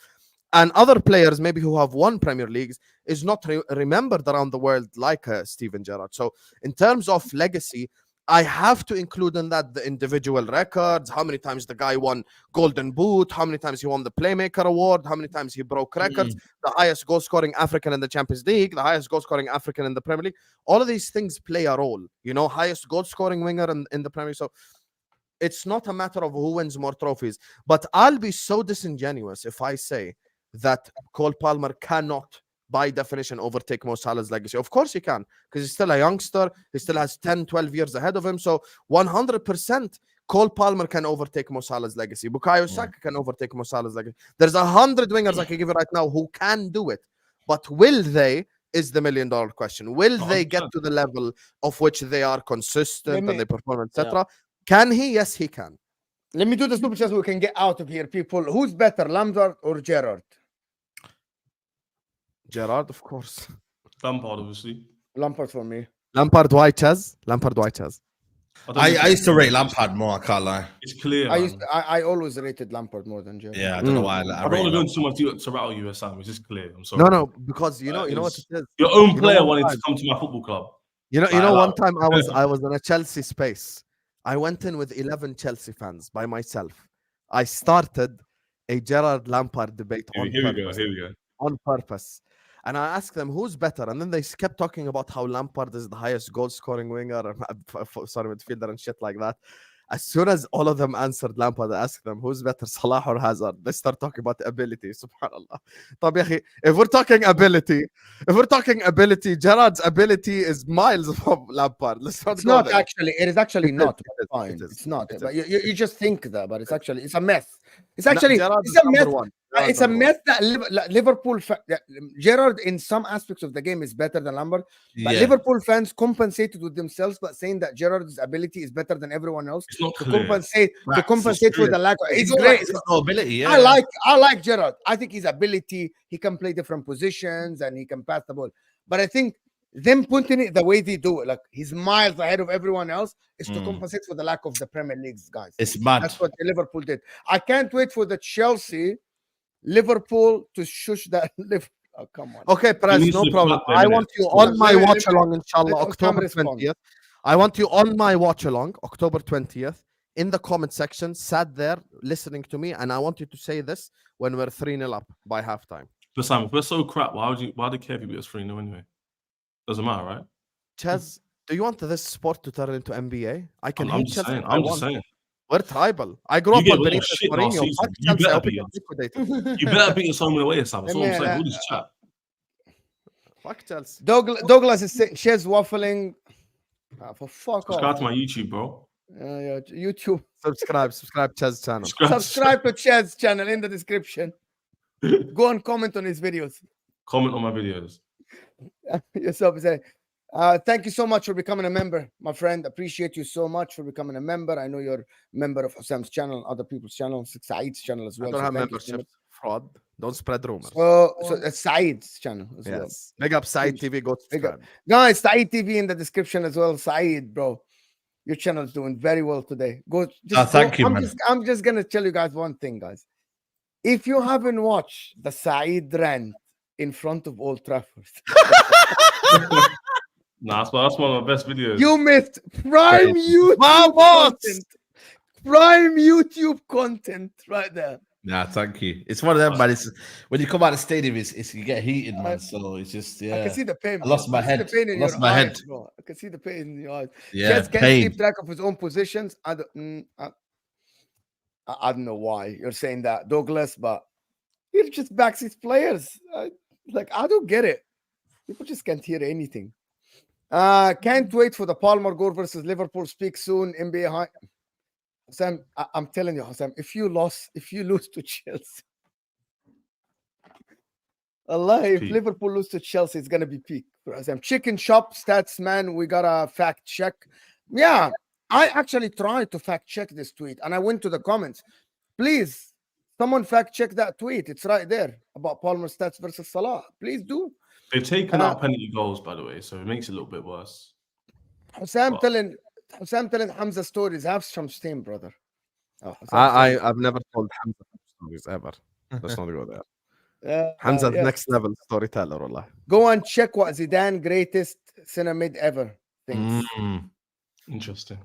And other players, maybe who have won Premier Leagues, is not remembered around the world like Steven Gerrard. So in terms of legacy, I have to include in that the individual records, how many times the guy won Golden Boot, how many times he won the Playmaker Award, how many times he broke records, the highest goal-scoring African in the Champions League, the highest goal-scoring African in the Premier League. All of these things play a role, highest goal-scoring winger in the Premier League. So it's not a matter of who wins more trophies. But I'll be so disingenuous if I say that Cole Palmer cannot, by definition, overtake Mo Salah's legacy. Of course he can, because he's still a youngster. He still has 10, 12 years ahead of him. So 100% Cole Palmer can overtake Mo Salah's legacy. Bukayo Saka can overtake Mo Salah's legacy. There's 100 wingers I can give you right now who can do it. But will they is the $1 million question. Will they get to the level of which they are consistent and they perform, etc.? Can he? Yes, he can. Let me do the super chat so we can get out of here, people. Who's better, Lampard or Gerrard? Gerrard, of course. Lampard, obviously. Lampard for me. Lampard, why Chaz? Lampard, why Chaz? I used to rate Lampard more, I can't lie. It's clear. I always rated Lampard more than Gerrard. Yeah, I don't know why. I don't want to go into too much to rattle you, Sam. It's just clear. I'm sorry. No, because you know what it is. Your own player wanted to come to my football club. You know, one time I was in a Chelsea space, I went in with 11 Chelsea fans by myself. I started a Gerrard Lampard debate on Here we purpose. go. Here we go. On purpose. And I asked them who's better, and then they kept talking about how Lampard is the highest goal-scoring winger, sorry, midfielder and shit like that. As soon as all of them answered Lampard, I asked them who's better, Salah or Hazard. They start talking about ability. Subhanallah. طب يا أخي, if we're talking ability, Gerrard's ability is miles from Lampard. Let's not It's go not there. actually. It is actually It not. is, it is, Fine. it is, It's not. it But is. you just think that, but it's actually it's a myth. It's No, actually Gerrard it's is a number myth. one. It's a myth that Liverpool Gerrard in some aspects of the game is better than Lampard, but Yeah. Liverpool fans compensated with themselves, but saying that Gerrard's ability is better than everyone else It's not to clear. compensate Facts, it's for true. the lack. It's He's all great. right, he's got no ability. Yeah. I like Gerrard. I think his ability, he can play different positions and he can pass the ball. But I think them putting it the way they do it, like he's miles ahead of everyone else, is to compensate for the lack of the Premier League's guys. It's mad. That's what Liverpool did. I can't wait for the Chelsea Liverpool to shush that Liverpool. Oh, come on. Okay, Press, needs no to problem. clap them, I innit? want you So on my let me- watch along, inshallah, let October Osama respond. 20th. I want you on my watch along, October 20th, in the comment section, sat there listening to me, and I want you to say this when we're 3-0 up by halftime. But Sam, if we're so crap, why do you care if you beat us 3-0 anyway? Doesn't matter, right? Ches, do you want this sport to turn into NBA? I can I'm hate just Chelsea. saying. if I I'm just want. saying. We're tribal. I grew You up get on a lot of Benitez shit last Mourinho. season. Fuck You Chelsea. I better hope be we get liquidated. You better beat us home and away, Sam. That's all I'm saying. All this chat. Fuck Chelsea. Douglas is saying Shez waffling. For fuck Subscribe off. to my YouTube, bro. Yeah, YouTube. Subscribe, Ches channel. Subscribe to Chez's channel in the description. Go and comment on his videos. Comment on my videos. Yourself say, thank you so much for becoming a member, my friend. Appreciate you so much for becoming a member. I know you're a member of Husam's channel, other people's channels, Saeed's channel as well. I don't so have thank you so membership. Fraud. Don't spread rumors. much. So it's Saeed's channel as well. Yes. Big up Saeed TV. Go Big up. subscribe. Guys, Saeed TV in the description as well. Saeed, bro, your channel is doing very well today. Go. Just thank you, man. I'm just gonna tell you guys one thing, guys. If you haven't watched the Saeed rant in front of Old Trafford, Nah, that's one of my best videos. you missed prime YouTube content. Prime YouTube content right there. Nah, thank you. It's one of them, man. It's when you come out of the stadium, it's you get heated, man. So it's just I can see the pain. I lost bro. my I can see head. the pain in I lost your my eyes, head. bro. I can see the pain in your eyes. Yeah, Jets can't pain. keep track of his own positions. I don't know why you're saying that, Douglas, but he just backs his players. I don't get it. People just can't hear anything. Can't wait for the Palmer Gore versus Liverpool. Speak soon. NBA high. Sam, I'm telling you, Sam, if you lose to Chelsea, Allah, if Peak. Liverpool lose to Chelsea, it's gonna be peak for Sam. Chicken shop stats, man. We gotta fact check. Yeah, I actually tried to fact check this tweet, and I went to the comments. Please, someone fact check that tweet. It's right there about Palmer stats versus Salah. Please do. They've taken out penalty goals, by the way, so it makes it a little bit worse. Hussam What? telling Hamza stories. Have some steam, brother. Oh, I've never told Hamza stories ever. Let's not go there. Hamza's yes. next level storyteller, wallah. Go and check what Zidane greatest center mid ever thinks. Interesting.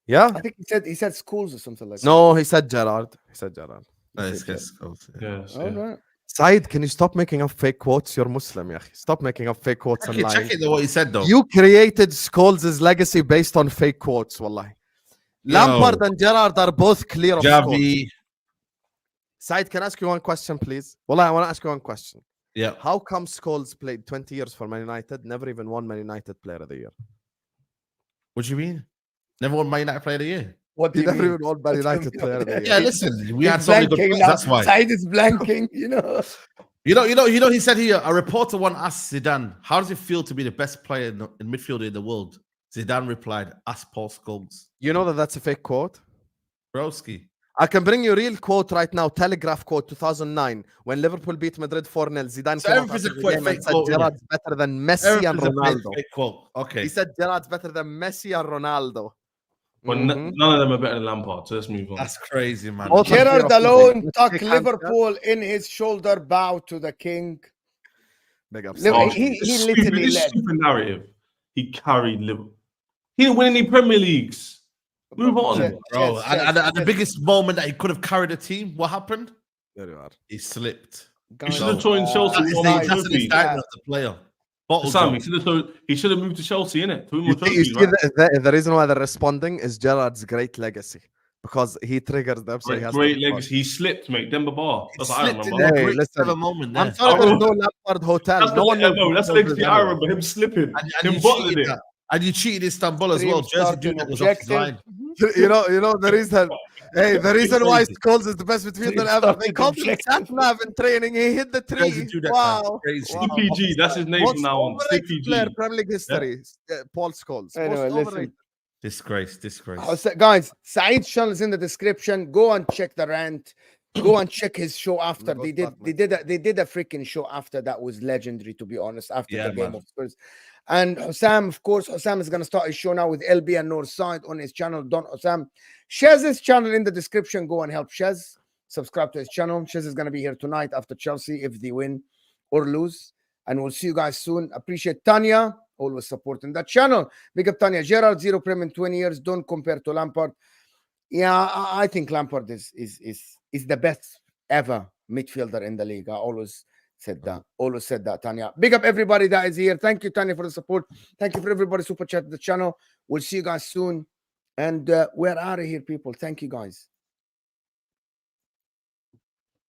Yeah? I think he said schools or something like No, he said Gerrard. Nice, yes, Yes. that. Yeah. Okay. Saeed, can you stop making up fake quotes? You're Muslim, yeah. Stop making up fake quotes and lying. Check it though, what he said though. You created Scholes' legacy based on fake quotes, wallahi. Lampard and Gerrard are both clear of scores. Javi. Saeed, can I ask you one question, please? Wallah, I want to ask you one question. Yeah. How come Scholes played 20 years for Man United, never even won Man United Player of the Year? What do you mean? Never won Man United Player of the Year. What do He you never mean? even won Man United Player of the Year. Yeah, listen, we He's had so many good blanking players, now. that's why. Saeed is blanking, you know. You know, he said here, a reporter once asked Zidane, how does it feel to be the best player in midfield in the world? Zidane replied, ask Paul Scholes. You know that that's a fake quote? Broski. I can bring you a real quote right now, Telegraph quote 2009, when Liverpool beat Madrid 4-0. Zidane So came out everything's after a the quote, game fake and said quote, innit? Gerrard's better than Messi and Ronaldo. Fake quote. Okay. He said Gerrard's better than Messi and Ronaldo. But Mhm. none of them are better than Lampard, so let's move on. That's crazy, man. Also- Gerrard alone tuck Shake hands, Liverpool in his shoulder, bow to the king. Big up. Liv- Saeed. he This literally this led. stupid narrative. He carried Liverpool. He didn't win any Premier Leagues. Move on. Bro, and the biggest moment that he could have carried a team, what happened? There you are. He slipped. He should have joined Chelsea. That's for the more that's an trophies. indictment of the player. Bottle Sam, job. he should have moved to Chelsea, innit? To win You more see, you trophies, see right? the reason why they're responding is Gerrard's great legacy because he triggers them. So he has Great to respond. legacy. He slipped, mate. Demba Bar. He That's what I slipped in remember. the Hey, great listen, clever moment I'm there. sorry, I there's remember- no Lampard hotel. That's No one knows. that's the legacy I remember. Him slipping. And Him you bottling cheated it. that. And you cheated Istanbul as Dream well. Jersey starting doing that was off his objective. line. You know the reason. Hey, the reason why Crazy. Scholes is the best midfielder Dream ever. They starting called him objective. sat-nav in training. He hit the Jersey tree. do that, man. Wow. Crazy. Wow. Slippy G. That's his name Most from now on. overrated Slippy player G. Premier League history. Paul Scholes. Anyway, Most listen. overrated. Disgrace. Guys, Saeed's channel is in the description. Go and check the rant. Go and check his show after. Go They start, did a freaking show after that was legendary, to be honest, after Yeah, the game man. of Spurs. And Husam, of course, Husam is gonna start his show now with LB and Northside on his channel. Don Husam. Shez's channel in the description. Go and help Shez. Subscribe to his channel. Shez is gonna be here tonight after Chelsea if they win or lose. And we'll see you guys soon. Appreciate Tanya, always supporting that channel. Big up Tanya. Gerrard, 0 Prem in 20 years. Don't compare to Lampard. Yeah, I think Lampard is the best ever midfielder in the league. I always said that. Tanya. Big up everybody that is here. Thank you, Tanya, for the support. Thank you for everybody super chat the channel. We'll see you guys soon. And we're out of here, people. Thank you, guys.